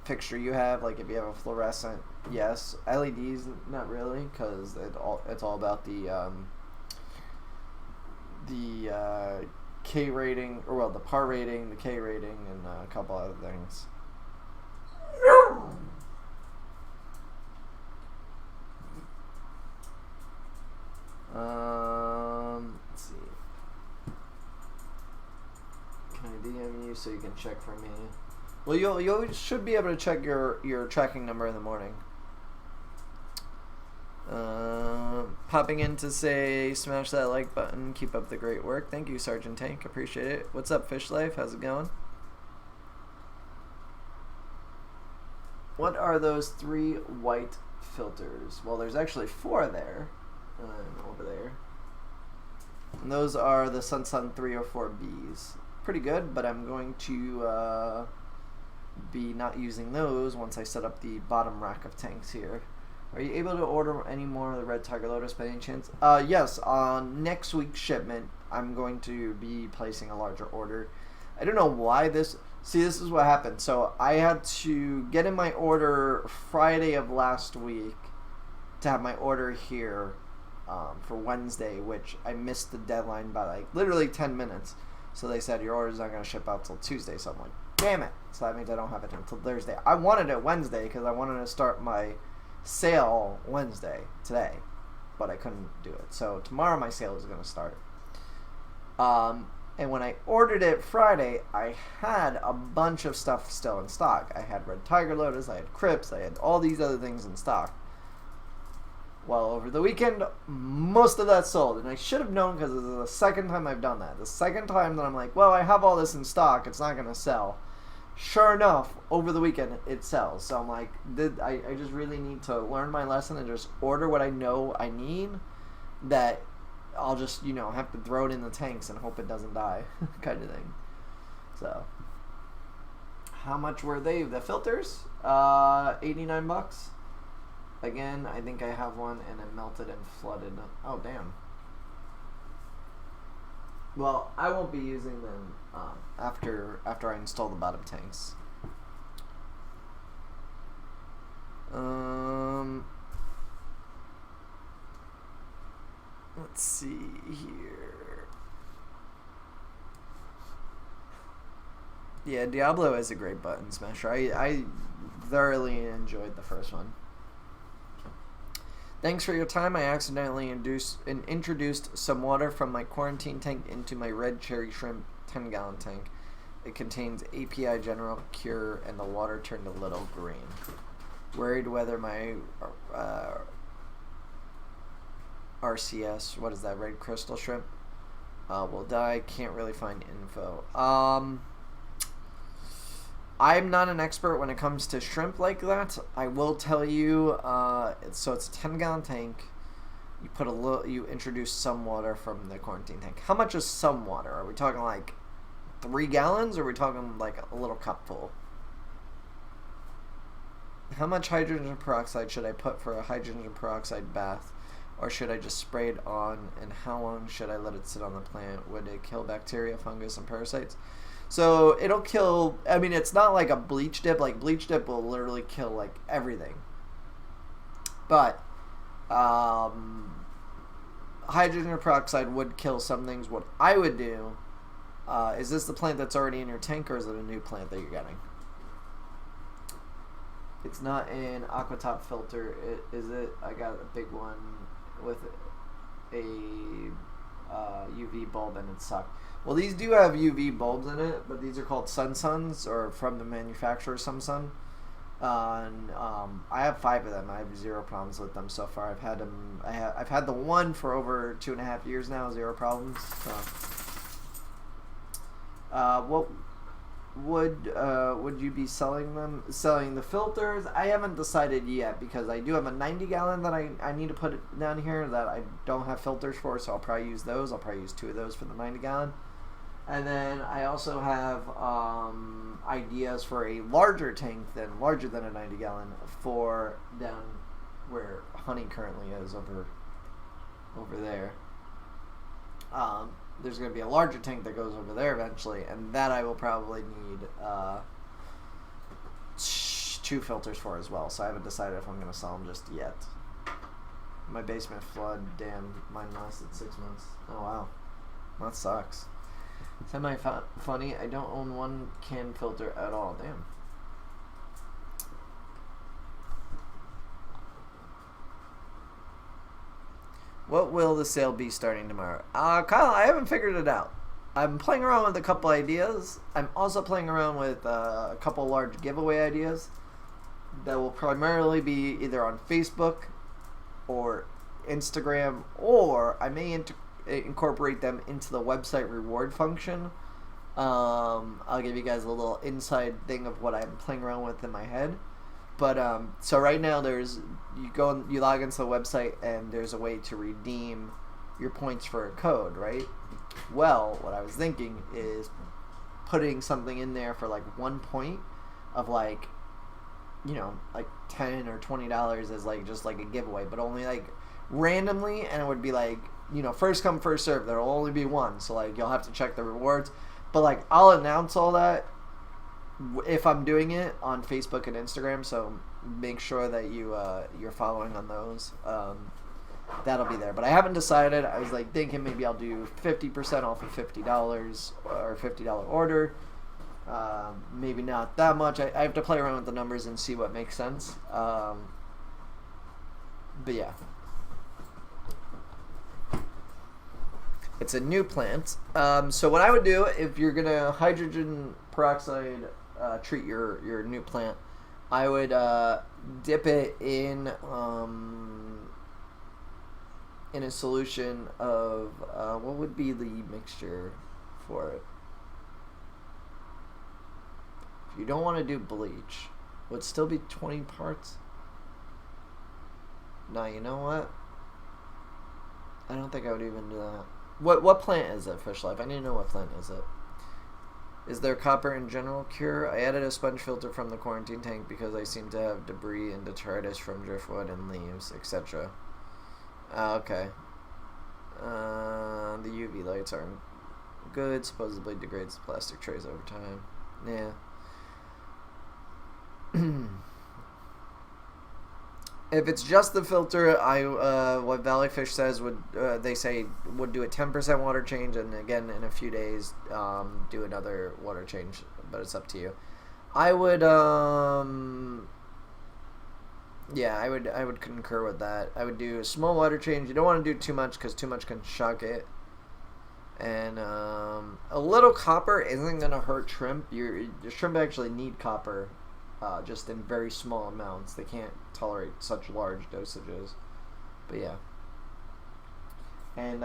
fixture you have. Like if you have a fluorescent, yes. LEDs, not really, because it's all about the K rating, or well, the par rating, the K rating, and a couple other things. Let's see. Can I DM you so you can check for me? Well, you should be able to check your tracking number in the morning. Popping in to say, smash that like button. Keep up the great work. Thank you, Sergeant Tank. Appreciate it. What's up, Fish Life? How's it going? What are those 3 white filters? Well, there's actually 4 there. Over there. And those are the Sun 304Bs. Pretty good, but I'm going to be not using those once I set up the bottom rack of tanks here. Are you able to order any more of the Red Tiger Lotus by any chance? Yes, on next week's shipment, I'm going to be placing a larger order. I don't know why this... See, this is what happened. So I had to get in my order Friday of last week to have my order here for Wednesday, which I missed the deadline by like literally 10 minutes. So they said your order's not going to ship out till Tuesday. So I'm like, damn it. So that means I don't have it until Thursday. I wanted it Wednesday because I wanted to start my sale Wednesday, today, but I couldn't do it. So tomorrow my sale is going to start. And when I ordered it Friday, I had a bunch of stuff still in stock. I had Red Tiger Lotus, I had Crips, I had all these other things in stock. Well, over the weekend, most of that sold, and I should have known because this is the second time I've done that. The second time that I'm like, well, I have all this in stock, it's not going to sell. Sure enough, over the weekend, it sells. So I'm like, I just really need to learn my lesson and just order what I know I need, that I'll just, have to throw it in the tanks and hope it doesn't die, kind of thing. So, how much were they? The filters? $89. Again, I think I have one and it melted and flooded. Oh, damn. Well, I won't be using them after I install the bottom tanks. Let's see here. Yeah, Diablo is a great button smasher. I thoroughly enjoyed the first one. Thanks for your time. I accidentally introduced some water from my quarantine tank into my red cherry shrimp 10-gallon tank. It contains API General Cure, and the water turned a little green. Worried whether my RCS, what is that, red crystal shrimp, will die. Can't really find info. I'm not an expert when it comes to shrimp like that. I will tell you, so it's a 10-gallon tank. You put you introduce some water from the quarantine tank. How much is some water? Are we talking like 3 gallons, or are we talking like a little cup full? How much hydrogen peroxide should I put for a hydrogen peroxide bath? Or should I just spray it on? And how long should I let it sit on the plant? Would it kill bacteria, fungus, and parasites? So it'll kill, I mean, it's not like a bleach dip. Like bleach dip will literally kill like everything. But hydrogen peroxide would kill some things. What I would do, is this the plant that's already in your tank, or is it a new plant that you're getting? It's not an Aquatop filter, is it? I got a big one with a UV bulb and it sucked. Well, these do have UV bulbs in it, but these are called Suns, or from the manufacturer Sun. And I have 5 of them. I have 0 problems with them so far. I've had them. I've had the one for over 2.5 years now. 0 problems. So, what would you be selling them? Selling the filters? I haven't decided yet, because I do have a 90-gallon that I need to put down here that I don't have filters for, so I'll probably use those. I'll probably use 2 of those for the 90-gallon. And then I also have ideas for a larger tank, larger than a 90-gallon, for down where Honey currently is, over there. There's going to be a larger tank that goes over there eventually, and that I will probably need chew filters for as well, so I haven't decided if I'm going to sell them just yet. My basement flood, damn, mine lasted 6 months. Oh wow, that sucks. Semi-funny, I don't own one can filter at all, damn. What will the sale be starting tomorrow? Kyle, I haven't figured it out. I'm playing around with a couple ideas. I'm also playing around with a couple large giveaway ideas that will primarily be either on Facebook or Instagram, or I may incorporate them into the website reward function. I'll give you guys a little inside thing of what I'm playing around with in my head. But so right now you log into the website and there's a way to redeem your points for a code, right? Well, what I was thinking is putting something in there for like 1 point of like, you know, like $10 or $20 as like just like a giveaway, but only like randomly, and it would be like, you know, first come first serve. There'll only be one, so like you'll have to check the rewards. But like I'll announce all that if I'm doing it on Facebook and Instagram, so make sure that you're following on those. That'll be there, but I haven't decided. I was like thinking maybe I'll do 50% off of $50 or $50 order. Maybe not that much. I have to play around with the numbers and see what makes sense. But yeah, it's a new plant. So what I would do if you're gonna hydrogen peroxide treat your new plant, I would dip it in a solution of what would be the mixture for it. If you don't want to do bleach, would it still be 20 parts? No, you know what? I don't think I would even do that. What plant is it, Fish Life? I need to know what plant is it. Is there copper in general cure? I added a sponge filter from the quarantine tank because I seem to have debris and detritus from driftwood and leaves, etc. Okay. The UV lights aren't good. Supposedly degrades the plastic trays over time. Yeah. If it's just the filter, what Valleyfish says would they say would do a 10% water change, and again in a few days do another water change, but it's up to you. I would yeah, I would concur with that. I would do a small water change. You don't want to do too much because too much can shock it. And a little copper isn't gonna hurt shrimp. Your shrimp actually need copper. Just in very small amounts. They can't tolerate such large dosages. But yeah. And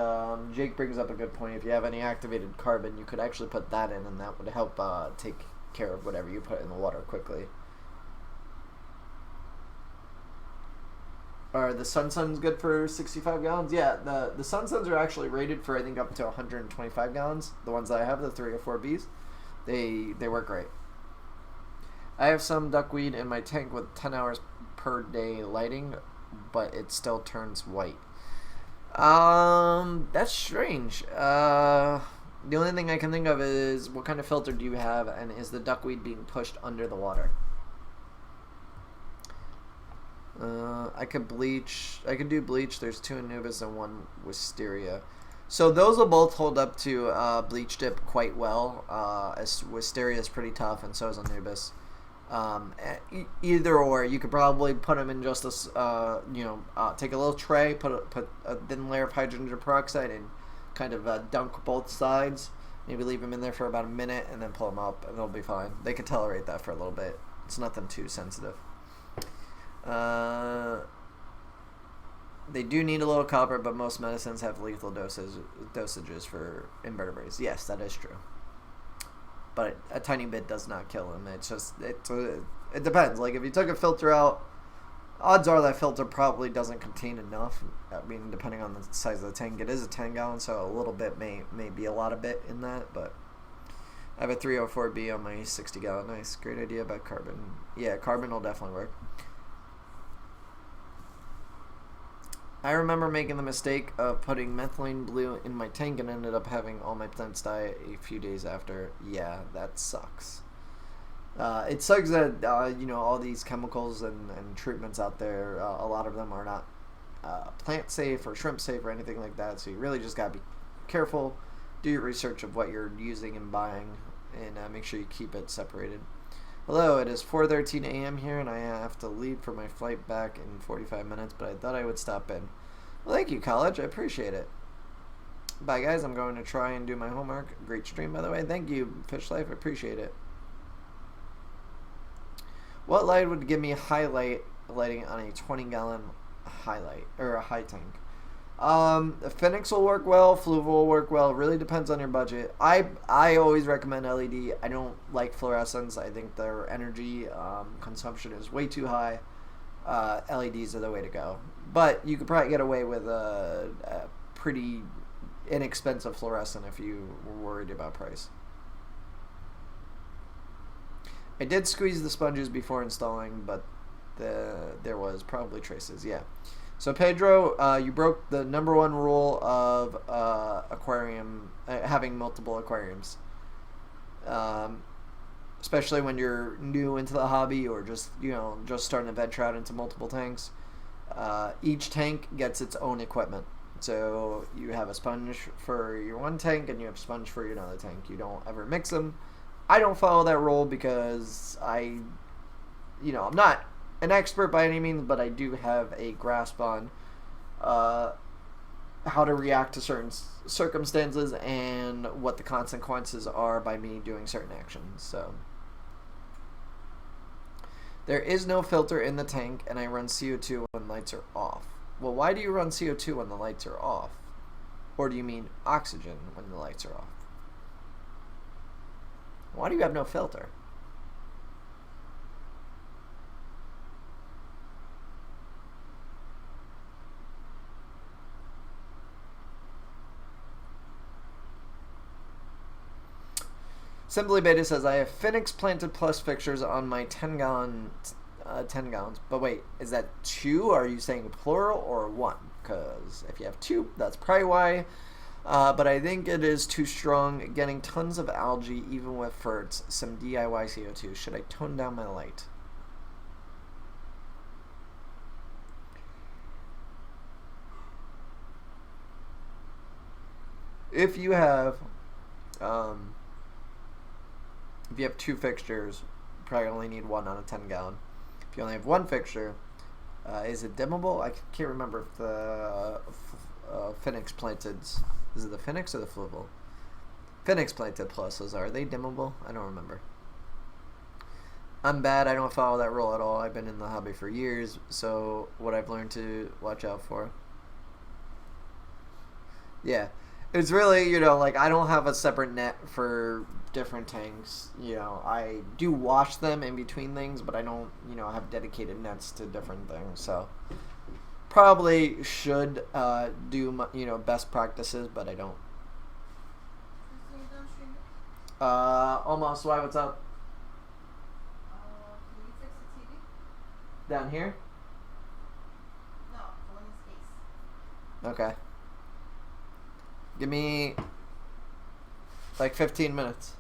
Jake brings up a good point. If you have any activated carbon, you could actually put that in, and that would help take care of whatever you put in the water quickly. Are the Sun Suns good for 65 gallons? Yeah, the Sun Suns are actually rated for, I think, up to 125 gallons. The ones that I have, the 304Bs, they work great. I have some duckweed in my tank with 10 hours per day lighting, but it still turns white. That's strange. The only thing I can think of is what kind of filter do you have, and is the duckweed being pushed under the water? I could do bleach. There's 2 Anubis and 1 Wisteria. So those will both hold up to bleach dip quite well. As Wisteria is pretty tough, and so is Anubis. Either or, you could probably put them in just this, take a little tray, put a thin layer of hydrogen peroxide, and kind of dunk both sides. Maybe leave them in there for about a minute, and then pull them up, and they'll be fine. They can tolerate that for a little bit. It's nothing too sensitive. They do need a little copper, but most medicines have lethal dosages for invertebrates. Yes, that is true. But a tiny bit does not kill them. It's just it depends. Like if you took a filter out, odds are that filter probably doesn't contain enough. I mean, depending on the size of the tank, it is a 10 gallon, so a little bit may be a lot of bit in that. But I have a 304B on my 60 gallon. Nice, great idea about carbon. Yeah, carbon will definitely work. I remember making the mistake of putting methylene blue in my tank and ended up having all my plants die a few days after. Yeah, that sucks. It sucks that all these chemicals and treatments out there. A lot of them are not plant safe or shrimp safe or anything like that. So you really just gotta be careful. Do your research of what you're using and buying, and make sure you keep it separated. Hello, it is 4:13 a.m. here, and I have to leave for my flight back in 45 minutes. But I thought I would stop in. Well, thank you, college. I appreciate it. Bye, guys. I'm going to try and do my homework. Great stream, by the way. Thank you, Fish Life. I appreciate it. What light would give me lighting on a 20-gallon highlight or a high tank? Phoenix will work well. Fluval will work well. It really depends on your budget. I always recommend LED. I don't like fluorescents. I think their energy consumption is way too high. LEDs are the way to go. But you could probably get away with a pretty inexpensive fluorescent if you were worried about price. I did squeeze the sponges before installing, but there was probably traces. Yeah. So Pedro, you broke the number one rule of aquarium having multiple aquariums, especially when you're new into the hobby or just starting to venture out into multiple tanks. Each tank gets its own equipment. So you have a sponge for your one tank and you have a sponge for your another tank. You don't ever mix them. I don't follow that rule because I'm not an expert by any means, but I do have a grasp on how to react to certain circumstances and what the consequences are by me doing certain actions. So there is no filter in the tank, and I run CO2 when lights are off. Well, why do you run CO2 when the lights are off? Or do you mean oxygen when the lights are off? Why do you have no filter? Simply Beta says, I have Phoenix planted plus fixtures on my 10 gallons. But wait, is that 2? Are you saying plural or 1? Because if you have 2, that's probably why. But I think it is too strong. Getting tons of algae, even with ferts. Some DIY CO2. Should I tone down my light? If you have 2 fixtures, you probably only need 1 on a 10-gallon. If you only have 1 fixture, is it dimmable? I can't remember if the Phoenix planted. Is it the Phoenix or the Fluval? Phoenix planted pluses, are they dimmable? I don't remember. I'm bad. I don't follow that rule at all. I've been in the hobby for years, so what I've learned to watch out for. Yeah. It's really, I don't have a separate net for different tanks. I do wash them in between things, but I don't, have dedicated nets to different things. So probably should do, best practices, but I don't. Almost. Why? What's up? Can you fix the TV? Down here? No, the one in space. Okay. Give me like 15 minutes.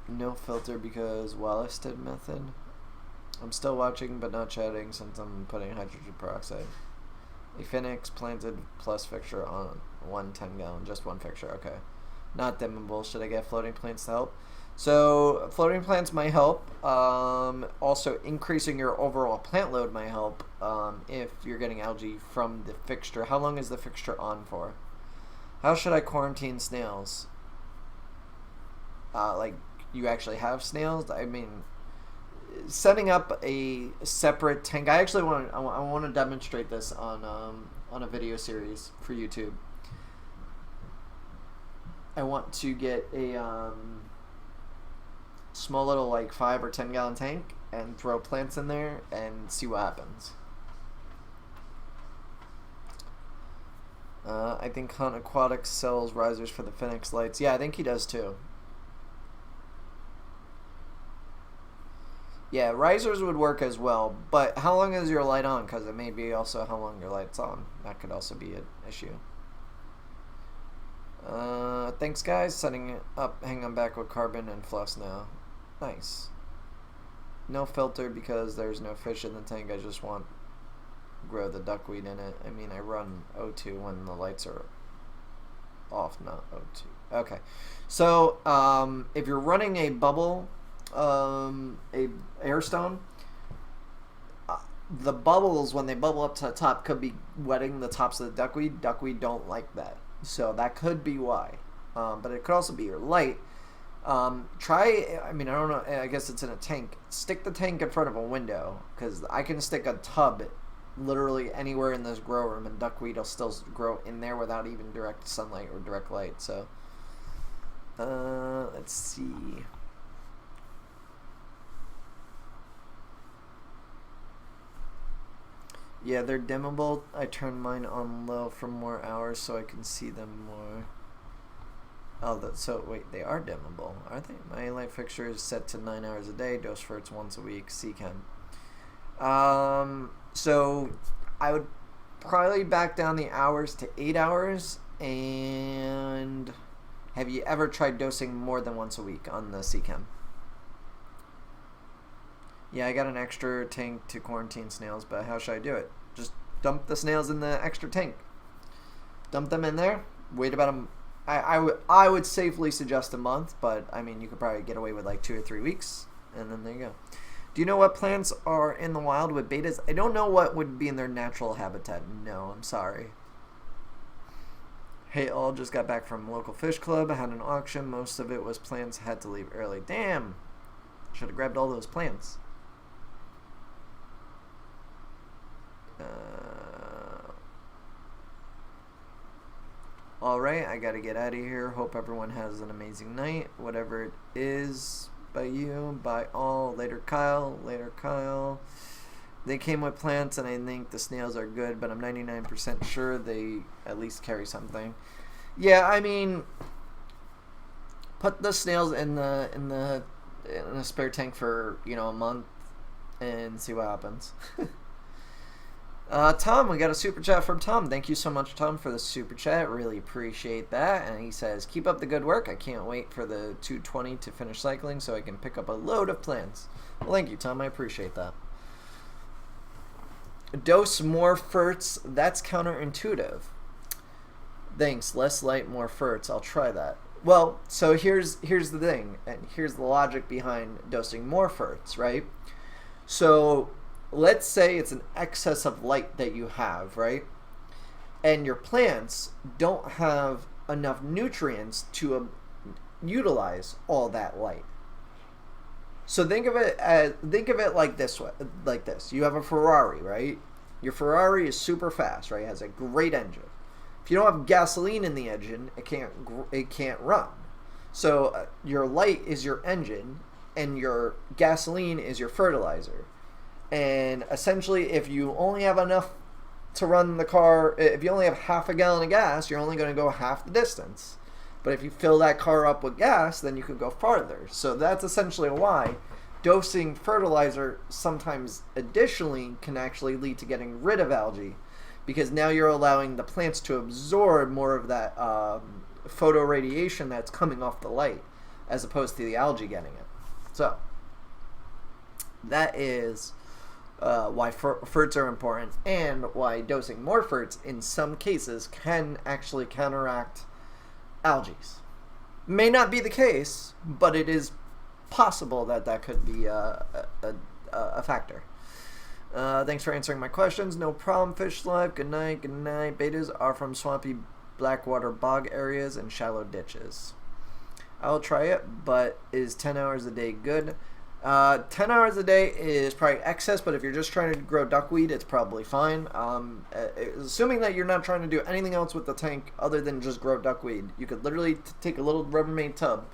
No filter because Wallisted method. I'm still watching but not chatting since I'm putting hydrogen peroxide. A Phoenix planted plus fixture on 1 10-gallon, just 1 fixture. Okay. Not dimmable. Should I get floating plants to help? So floating plants might help. Also, increasing your overall plant load might help if you're getting algae from the fixture. How long is the fixture on for? How should I quarantine snails? Like, you actually have snails? I mean, setting up a separate tank. I actually want to demonstrate this on a video series for YouTube. I want to get a small little 5 or 10 gallon tank and throw plants in there and see what happens. I think Hunt Aquatics sells risers for the Phoenix lights. Yeah, I think he does too. Yeah, risers would work as well, but how long is your light on? Because it may be also how long your light's on. That could also be an issue. Thanks, guys. Setting it up. Hang on back with carbon and floss now. Nice. No filter because there's no fish in the tank. I just want grow the duckweed in it. I mean, I run O2 when the lights are off, not O2. Okay. So, if you're running a bubble, a airstone, the bubbles, when they bubble up to the top, could be wetting the tops of the duckweed. Duckweed don't like that. So that could be why. But it could also be your light. Try, I mean, I don't know, I guess it's in a tank. Stick the tank in front of a window, because I can stick a tub literally anywhere in this grow room, and duckweed will still grow in there without even direct sunlight or direct light. So, let's see. Yeah, they're dimmable. I turn mine on low for more hours so I can see them more. Oh, so wait, they are dimmable, are they? My light fixture is set to 9 hours a day. Dose for it's once a week. CChem. So I would probably back down the hours to 8 hours. And have you ever tried dosing more than once a week on the CChem? Yeah, I got an extra tank to quarantine snails, but how should I do it? Just dump the snails in the extra tank. Dump them in there. Wait about I would safely suggest a month, but I mean, you could probably get away with like 2 or 3 weeks, and then there you go. Do you know what plants are in the wild with betas? I don't know what would be in their natural habitat. No, I'm sorry. Hey, all just got back from local fish club. I had an auction. Most of it was plants. Had to leave early. Damn. Should have grabbed all those plants. Alright, I gotta get out of here. Hope everyone has an amazing night. Whatever it is, by you, by all. Later, Kyle. Later, Kyle. They came with plants, and I think the snails are good, but I'm 99% sure they at least carry something. Yeah, I mean, put the snails in a spare tank for, a month and see what happens. Tom, we got a super chat from Tom. Thank you so much, Tom, for the super chat. Really appreciate that. And he says, keep up the good work. I can't wait for the 220 to finish cycling so I can pick up a load of plants. Well, thank you, Tom. I appreciate that. Dose more ferts. That's counterintuitive. Thanks. Less light, more ferts. I'll try that. Well, so here's the thing, and here's the logic behind dosing more ferts, right? So let's say it's an excess of light that you have, right? And your plants don't have enough nutrients to utilize all that light. So think of it like this way, like this. You have a Ferrari, right? Your Ferrari is super fast, right? It has a great engine. If you don't have gasoline in the engine, it can't run. So your light is your engine, and your gasoline is your fertilizer. And essentially, if you only have enough to run the car, if you only have half a gallon of gas, you're only going to go half the distance. But if you fill that car up with gas, then you can go farther. So that's essentially why dosing fertilizer sometimes additionally can actually lead to getting rid of algae, because now you're allowing the plants to absorb more of that photoradiation that's coming off the light, as opposed to the algae getting it. So that is why ferts are important, and why dosing more ferts in some cases can actually counteract algae. May not be the case, but it is possible that could be a factor. Thanks for answering my questions. No problem, Fish Life. Good night, good night. Betas are from swampy blackwater bog areas and shallow ditches. I'll try it, but is 10 hours a day good? 10 hours a day is probably excess, but if you're just trying to grow duckweed, it's probably fine. Assuming that you're not trying to do anything else with the tank other than just grow duckweed, you could literally take a little Rubbermaid tub,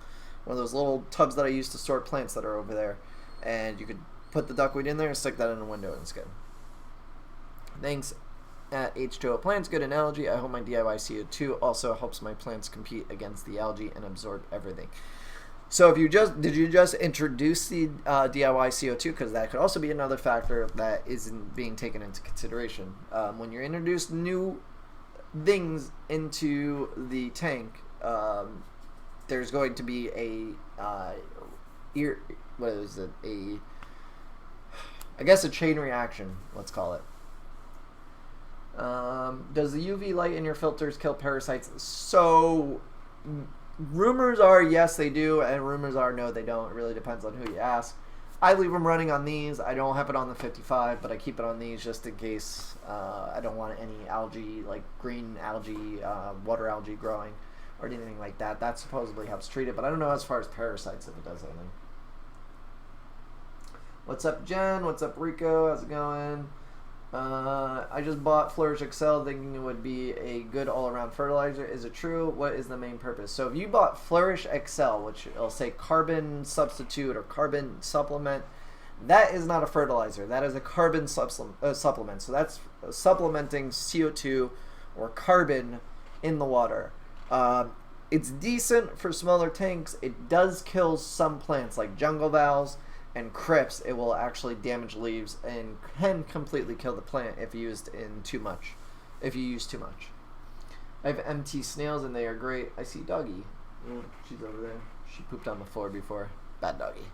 one of those little tubs that I use to store plants that are over there, and you could put the duckweed in there and stick that in a window, and it's good. Thanks at H2O Plants. Good analogy. I hope my DIY CO2 also helps my plants compete against the algae and absorb everything. So if you did you just introduce the DIY CO2? Because that could also be another factor that isn't being taken into consideration. When you introduce new things into the tank, there's going to be what is it? I guess a chain reaction. Let's call it. Does the UV light in your filters kill parasites? So, rumors are yes they do, and rumors are no they don't. It really depends on who you ask. I leave them running on these. I don't have it on the 55, but I keep it on these just in case I don't want any algae, like green algae, water algae growing, or anything like that. That supposedly helps treat it, but I don't know as far as parasites if it does anything. What's up, Jen? What's up, Rico? How's it going? I just bought Flourish Excel thinking it would be a good all-around fertilizer. Is it true? What is the main purpose? So if you bought Flourish Excel, which it'll say carbon substitute or carbon supplement, that is not a fertilizer. That is a carbon supplement. So that's supplementing CO2 or carbon in the water. It's decent for smaller tanks. It does kill some plants like jungle vows and crypts. It will actually damage leaves and can completely kill the plant if used in too much. If you use too much. I have MT snails and they are great. I see doggy. She's over there. She pooped on the floor before. Bad doggy.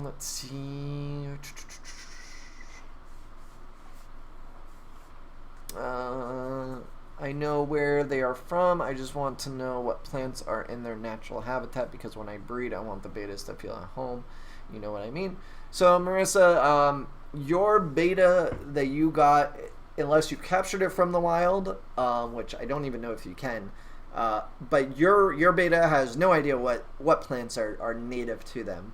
Let's see. I know where they are from. I just want to know what plants are in their natural habitat because when I breed, I want the betas to feel at home. You know what I mean? So, Marissa, your beta that you got, unless you captured it from the wild, which I don't even know if you can, but your beta has no idea what plants are native to them.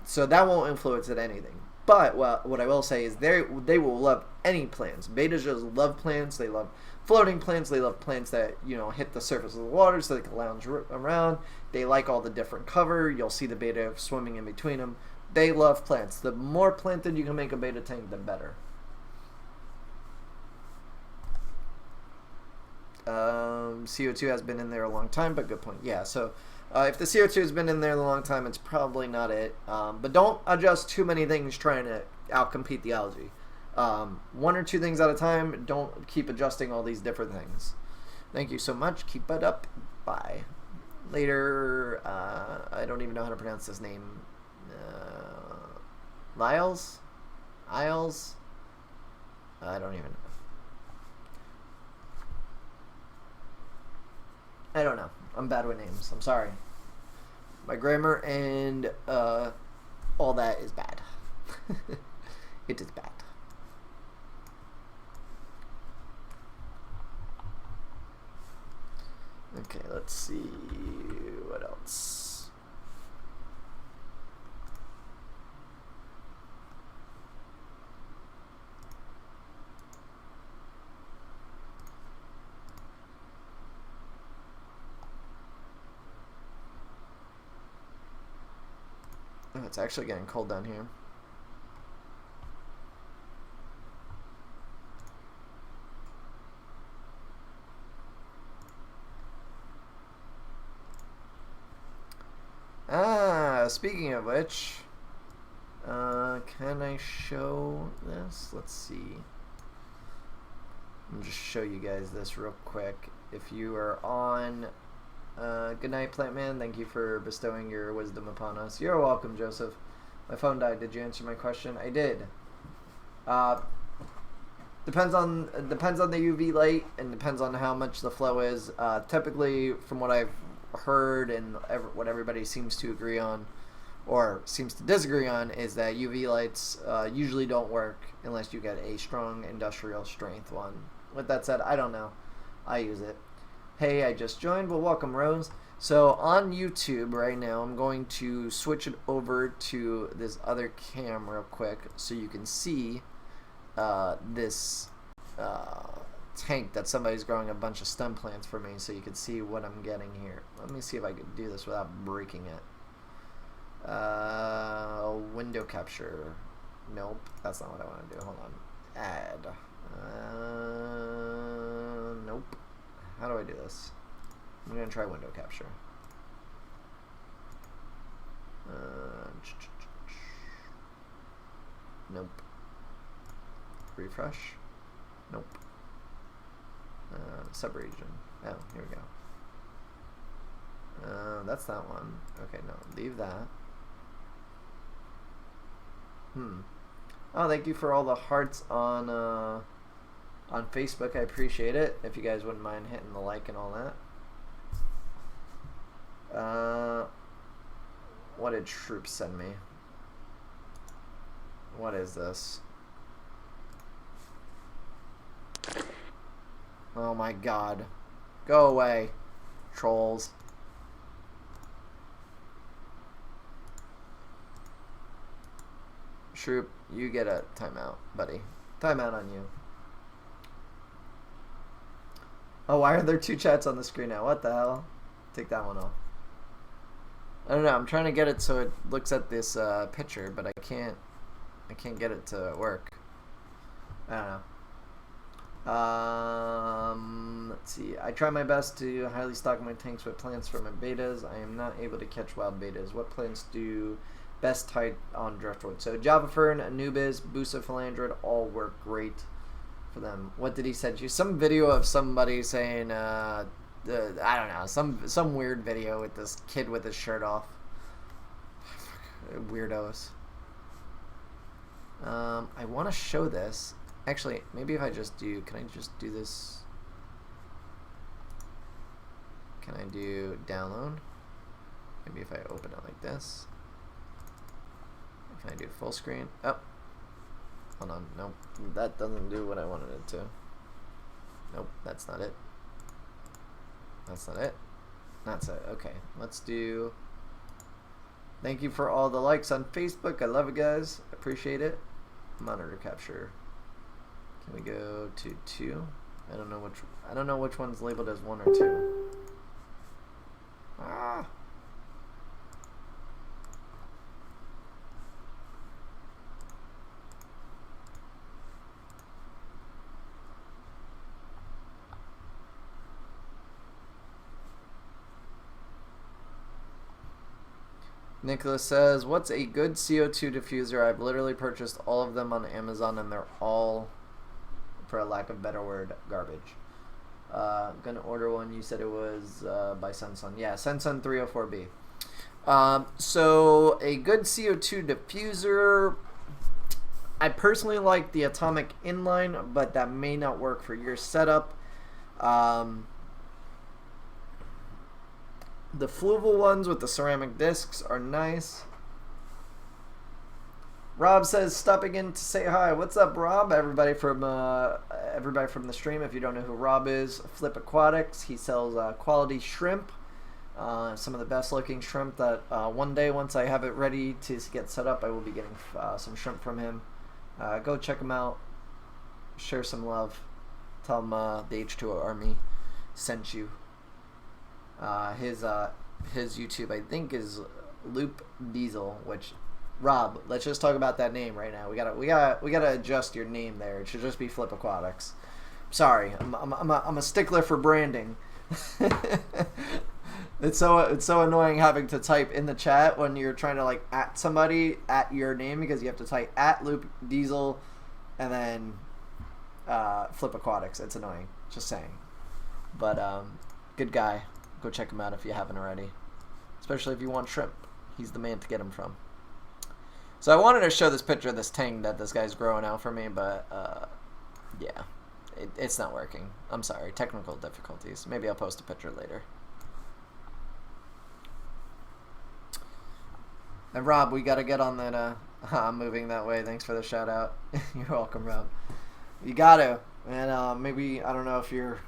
So that won't influence it anything. But what I will say is they will love any plants. Betas just love plants. They love floating plants. They love plants that hit the surface of the water so they can lounge around. They like all the different cover. You'll see the beta swimming in between them. They love plants. The more planted you can make a beta tank, the better. CO2 has been in there a long time, but good point. Yeah, so if the CO2 has been in there a long time, it's probably not it. But don't adjust too many things trying to outcompete the algae. One or two things at a time. Don't keep adjusting all these different things. Thank you so much. Keep it up. Bye. Later. I don't even know how to pronounce this name. Lyles? Isles? I don't even know. I don't know. I'm bad with names. I'm sorry. My grammar and all that is bad. It is bad. Okay, let's see what else. Oh, it's actually getting cold down here. Speaking of which, can I show this? Let's see. I'll just show you guys this real quick. If you are on, good night, Plant Man. Thank you for bestowing your wisdom upon us. You're welcome, Joseph. My phone died. Did you answer my question? I did. Depends on the UV light and depends on how much the flow is. Typically, from what I've heard and what everybody seems to agree on or seems to disagree on is that UV lights usually don't work unless you get a strong industrial strength one. With that said, I don't know. I use it. Hey, I just joined. Well, welcome, Rose. So on YouTube right now, I'm going to switch it over to this other cam real quick so you can see this tank that somebody's growing a bunch of stem plants for me so you can see what I'm getting here. Let me see if I can do this without breaking it. Window capture. Nope, that's not what I want to do. Hold on. Add. Nope. How do I do this? I'm gonna try window capture. Nope. Refresh. Nope. Subregion. Oh, here we go. That's that one. Okay, no, leave that. Oh, thank you for all the hearts on Facebook. I appreciate it. If you guys wouldn't mind hitting the like and all that. What did Troops send me? What is this? Oh my god. Go away, trolls. Troop, you get a timeout, buddy. Timeout on you. Oh, why are there two chats on the screen now? What the hell? Take that one off. I don't know. I'm trying to get it so it looks at this picture, but I can't get it to work. I don't know. Let's see. I try my best to highly stock my tanks with plants for my betas. I am not able to catch wild betas. What plants do best tied on Driftwood? So Java Fern, Anubis, Busa Philandrid all work great for them. What did he send you? Some video of somebody saying, I don't know, some weird video with this kid with his shirt off. Weirdos. I want to show this. Actually, maybe if I just do, can I just do this? Can I do download? Maybe if I open it like this. Can I do full screen? Oh. Hold on. Nope. That doesn't do what I wanted it to. Nope. That's not it. That's not it. That's it. Okay. Let's do... Thank you for all the likes on Facebook. I love it, guys. Appreciate it. Monitor capture. Can we go to 2? I don't know which one's labeled as 1 or 2. Ah. Nicholas says, what's a good CO2 diffuser? I've literally purchased all of them on Amazon and they're all, for a lack of better word, garbage. I'm going to order one. You said it was by Sensun. Yeah, Sensun 304B. So a good CO2 diffuser, I personally like the Atomic Inline, but that may not work for your setup. The Fluval ones with the ceramic discs are nice. Rob says, stopping in to say hi. What's up, Rob? Everybody from the stream. If you don't know who Rob is, Flip Aquatics. He sells quality shrimp. Some of the best looking shrimp that one day, once I have it ready to get set up, I will be getting some shrimp from him. Go check him out. Share some love. Tell him the H2O Army sent you. His YouTube, I think, is Loop Diesel. Which, Rob, let's just talk about that name right now. We gotta adjust your name there. It should just be Flip Aquatics. Sorry, I'm a stickler for branding. It's so annoying having to type in the chat when you're trying to like at somebody at your name, because you have to type at Loop Diesel and then Flip Aquatics. It's annoying. Just saying. But good guy. Go check him out if you haven't already. Especially if you want shrimp. He's the man to get them from. So I wanted to show this picture of this tang that this guy's growing out for me, but yeah, it's not working. I'm sorry. Technical difficulties. Maybe I'll post a picture later. And Rob, we got to get on that. I'm moving that way. Thanks for the shout out. You're welcome, Rob. You got to. And maybe, I don't know if you're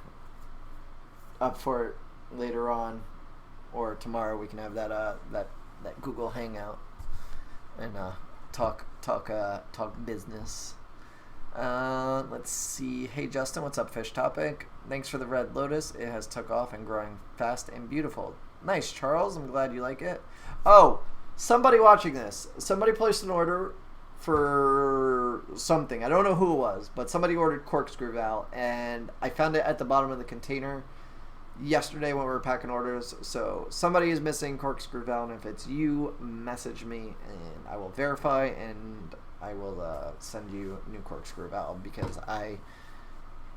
up for it later on or tomorrow. We can have that Google Hangout and talk business. Let's see. Hey Justin, what's up, Fish Topic? Thanks for the Red Lotus. It has took off and growing fast and beautiful. Nice, Charles. I'm glad you like it. Oh, somebody watching this. Somebody placed an order for something. I don't know who it was, but somebody ordered corkscrew valve, and I found it at the bottom of the container yesterday when we were packing orders. So somebody is missing corkscrew valve, and if it's you, message me and I will verify and I will send you new corkscrew valve, because I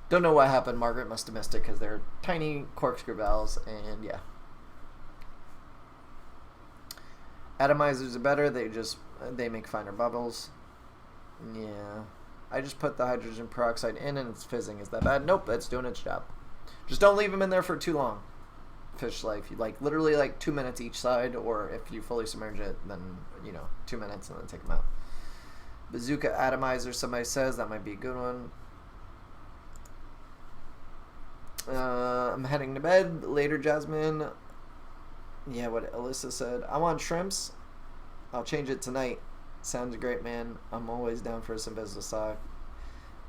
don't know what happened. Margaret must have missed it because they're tiny corkscrew valves, and yeah. Atomizers are better. They make finer bubbles. Yeah. I just put the hydrogen peroxide in and it's fizzing. Is that bad? Nope, it's doing its job. Just don't leave them in there for too long. Fish life, literally 2 minutes each side, or if you fully submerge it, then 2 minutes and then take them out. Bazooka atomizer, somebody says that might be a good one. I'm heading to bed later, Jasmine. Yeah, what Alyssa said. I want shrimps. I'll change it tonight. Sounds great, man. I'm always down for some business talk.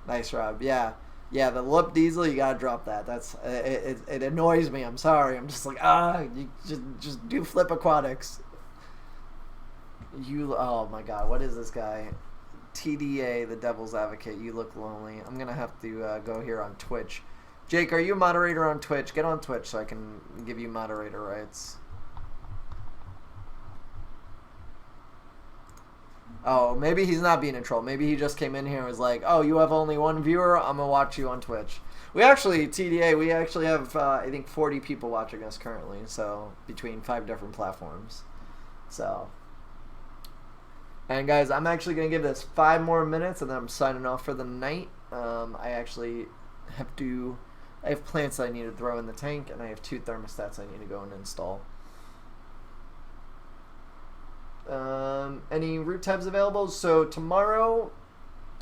Nice, Rob. Yeah, the lip diesel, you gotta drop that. That's it annoys me. I'm sorry. I'm just you just do flip aquatics. Oh my god, what is this guy? TDA, the Devil's Advocate. You look lonely. I'm gonna have to go here on Twitch. Jake, are you a moderator on Twitch? Get on Twitch so I can give you moderator rights. Oh, maybe he's not being a troll. Maybe he just came in here and was like, oh, you have only one viewer? I'm going to watch you on Twitch. TDA, we actually have, I think, 40 people watching us currently. So, between 5 different platforms. So. And guys, I'm actually going to give this 5 more minutes and then I'm signing off for the night. I actually I have plants that I need to throw in the tank, and I have 2 thermostats I need to go and install. Any root tabs available? So tomorrow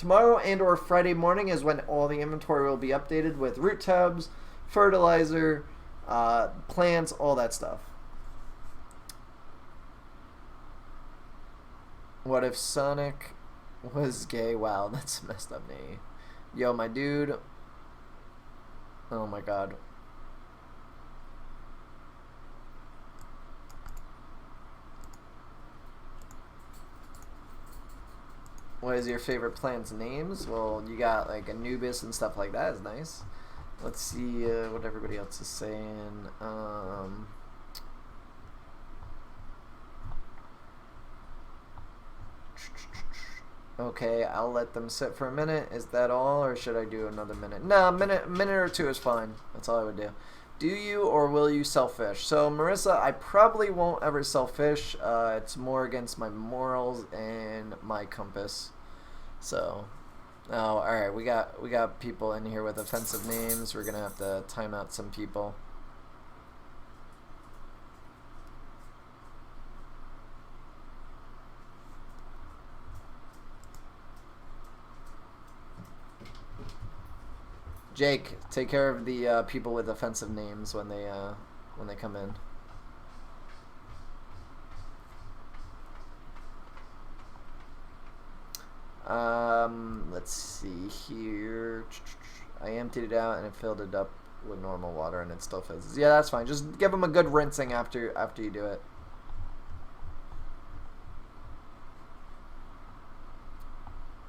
and or Friday morning is when all the inventory will be updated with root tabs, fertilizer, plants, all that stuff. What if Sonic was gay? Wow, that's messed up, Nate. Yo, my dude. Oh my god. What is your favorite plant's names? Well, you got Anubis and stuff like that. Is nice. Let's see what everybody else is saying. Okay, I'll let them sit for a minute. Is that all, or should I do another minute? No, a minute or 2 is fine. That's all I would do. Do you or will you sell fish? So, Marissa, I probably won't ever sell fish. It's more against my morals and my compass. So, all right, we got people in here with offensive names. We're gonna have to time out some people. Jake, take care of the people with offensive names when they come in. Let's see here. I emptied it out and it filled it up with normal water and it still fizzes. Yeah, that's fine. Just give them a good rinsing after you do it.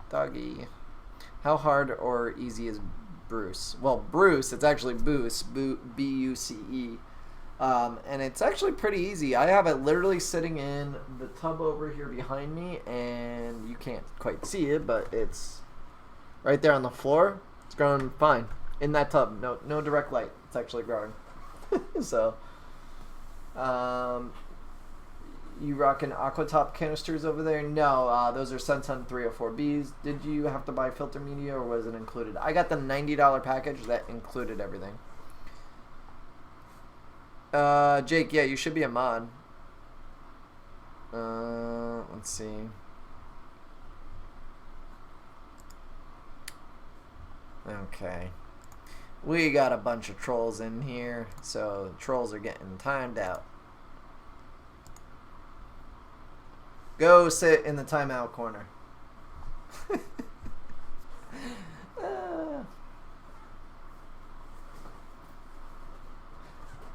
Doggy. How hard or easy is Bruce? Well, Bruce, it's actually Booce, B-U-C-E. And it's actually pretty easy. I have it literally sitting in the tub over here behind me, and you can't quite see it, but it's right there on the floor. It's growing fine in that tub. No direct light. It's actually growing. So, you rocking Aquatop canisters over there? No, those are Senton 304Bs. Did you have to buy filter media, or was it included? I got the $90 package that included everything. Jake, yeah, you should be a mod. Let's see. Okay. We got a bunch of trolls in here, so trolls are getting timed out. Go sit in the timeout corner.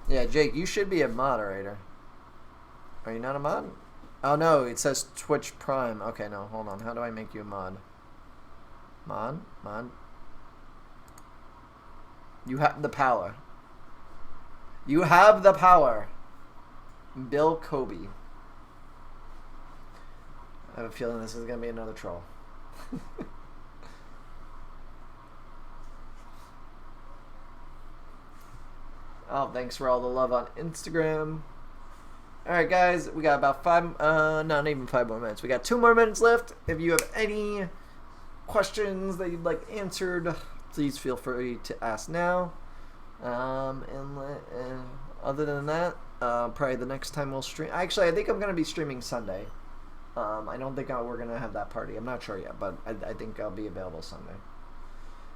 Yeah, Jake, you should be a moderator. Are you not a mod? Oh, no, it says Twitch Prime. Okay, no, hold on. How do I make you a mod? Mod? You have the power. You have the power. Bill Kobe. I have a feeling this is going to be another troll. Oh, thanks for all the love on Instagram. Alright, guys, we got about not even 5 more minutes. We got 2 more minutes left. If you have any questions that you'd like answered, please feel free to ask now. Other than that, probably the next time we'll stream. Actually, I think I'm going to be streaming Sunday. I don't think we're going to have that party. I'm not sure yet, but I think I'll be available Sunday.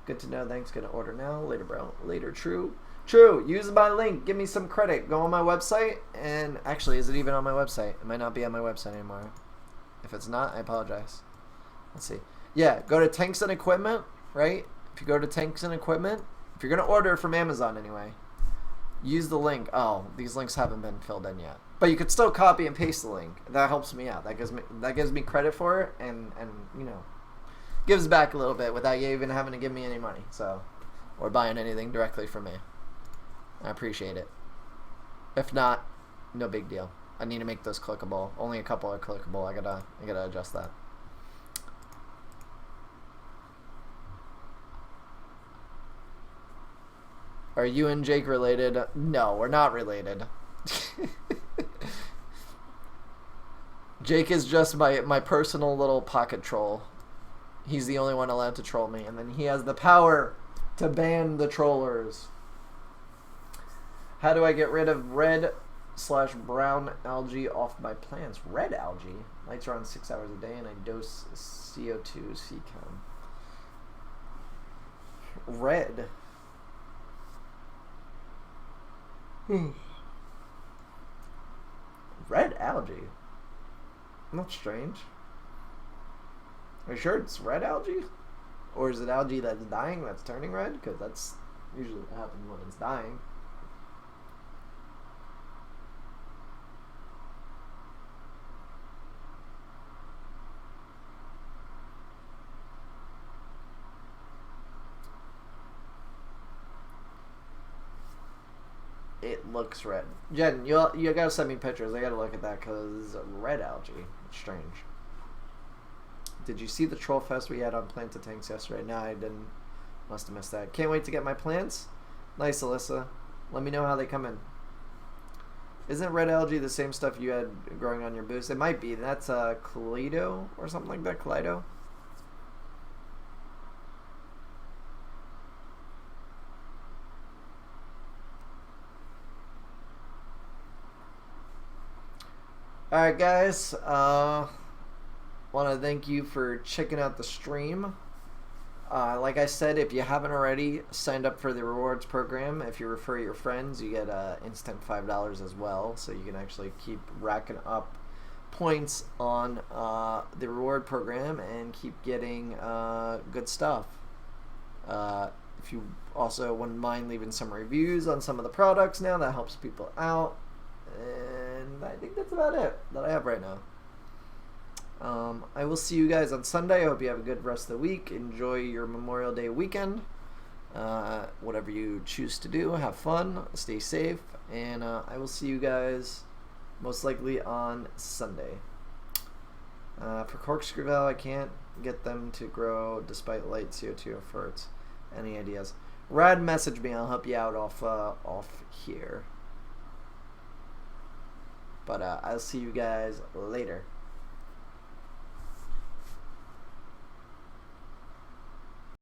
Good to know. Thanks. Going to order now. Later, bro. Later, true. True. Use my link. Give me some credit. Go on my website. And actually, is it even on my website? It might not be on my website anymore. If it's not, I apologize. Let's see. Yeah, go to Tanks and Equipment, right? If you go to Tanks and Equipment, if you're going to order from Amazon anyway, use the link. Oh, these links haven't been filled in yet. But you could still copy and paste the link. That helps me out. That gives me credit for it and you know, gives back a little bit without you even having to give me any money. So, or buying anything directly from me. I appreciate it. If not, no big deal. I need to make those clickable. Only a couple are clickable. I gotta adjust that. Are you and Jake related? No, we're not related. Jake is just my personal little pocket troll. He's the only one allowed to troll me, and then he has the power to ban the trollers. How do I get rid of red/brown algae off my plants? Red algae? Lights are on 6 hours a day, and I dose CO2 CCAM. Red. Red algae? That's strange. Are you sure it's red algae? Or is it algae that's dying that's turning red? Because that's usually what happens when it's dying. It looks red. Jen, you gotta send me pictures. I gotta look at that because red algae. It's strange. Did you see the troll fest we had on Planted Tanks yesterday? No, I didn't. Must have missed that. Can't wait to get my plants. Nice, Alyssa. Let me know how they come in. Isn't red algae the same stuff you had growing on your boost? It might be. That's Kaleido or something like that. Kaleido. Alright, guys. Want to thank you for checking out the stream. Like I said, if you haven't already signed up for the rewards program, if you refer your friends, you get instant $5 as well. So you can actually keep racking up points on the reward program and keep getting good stuff. If you also wouldn't mind leaving some reviews on some of the products now, that helps people out. And I think that's about it that I have right now. I will see you guys on Sunday. I hope you have a good rest of the week. Enjoy your Memorial Day weekend. Whatever you choose to do, have fun, stay safe, and I will see you guys most likely on Sunday. For corkscrew valve, I can't get them to grow despite light CO2 efforts. Any ideas? Rad, message me. I'll help you out off here. But I'll see you guys later.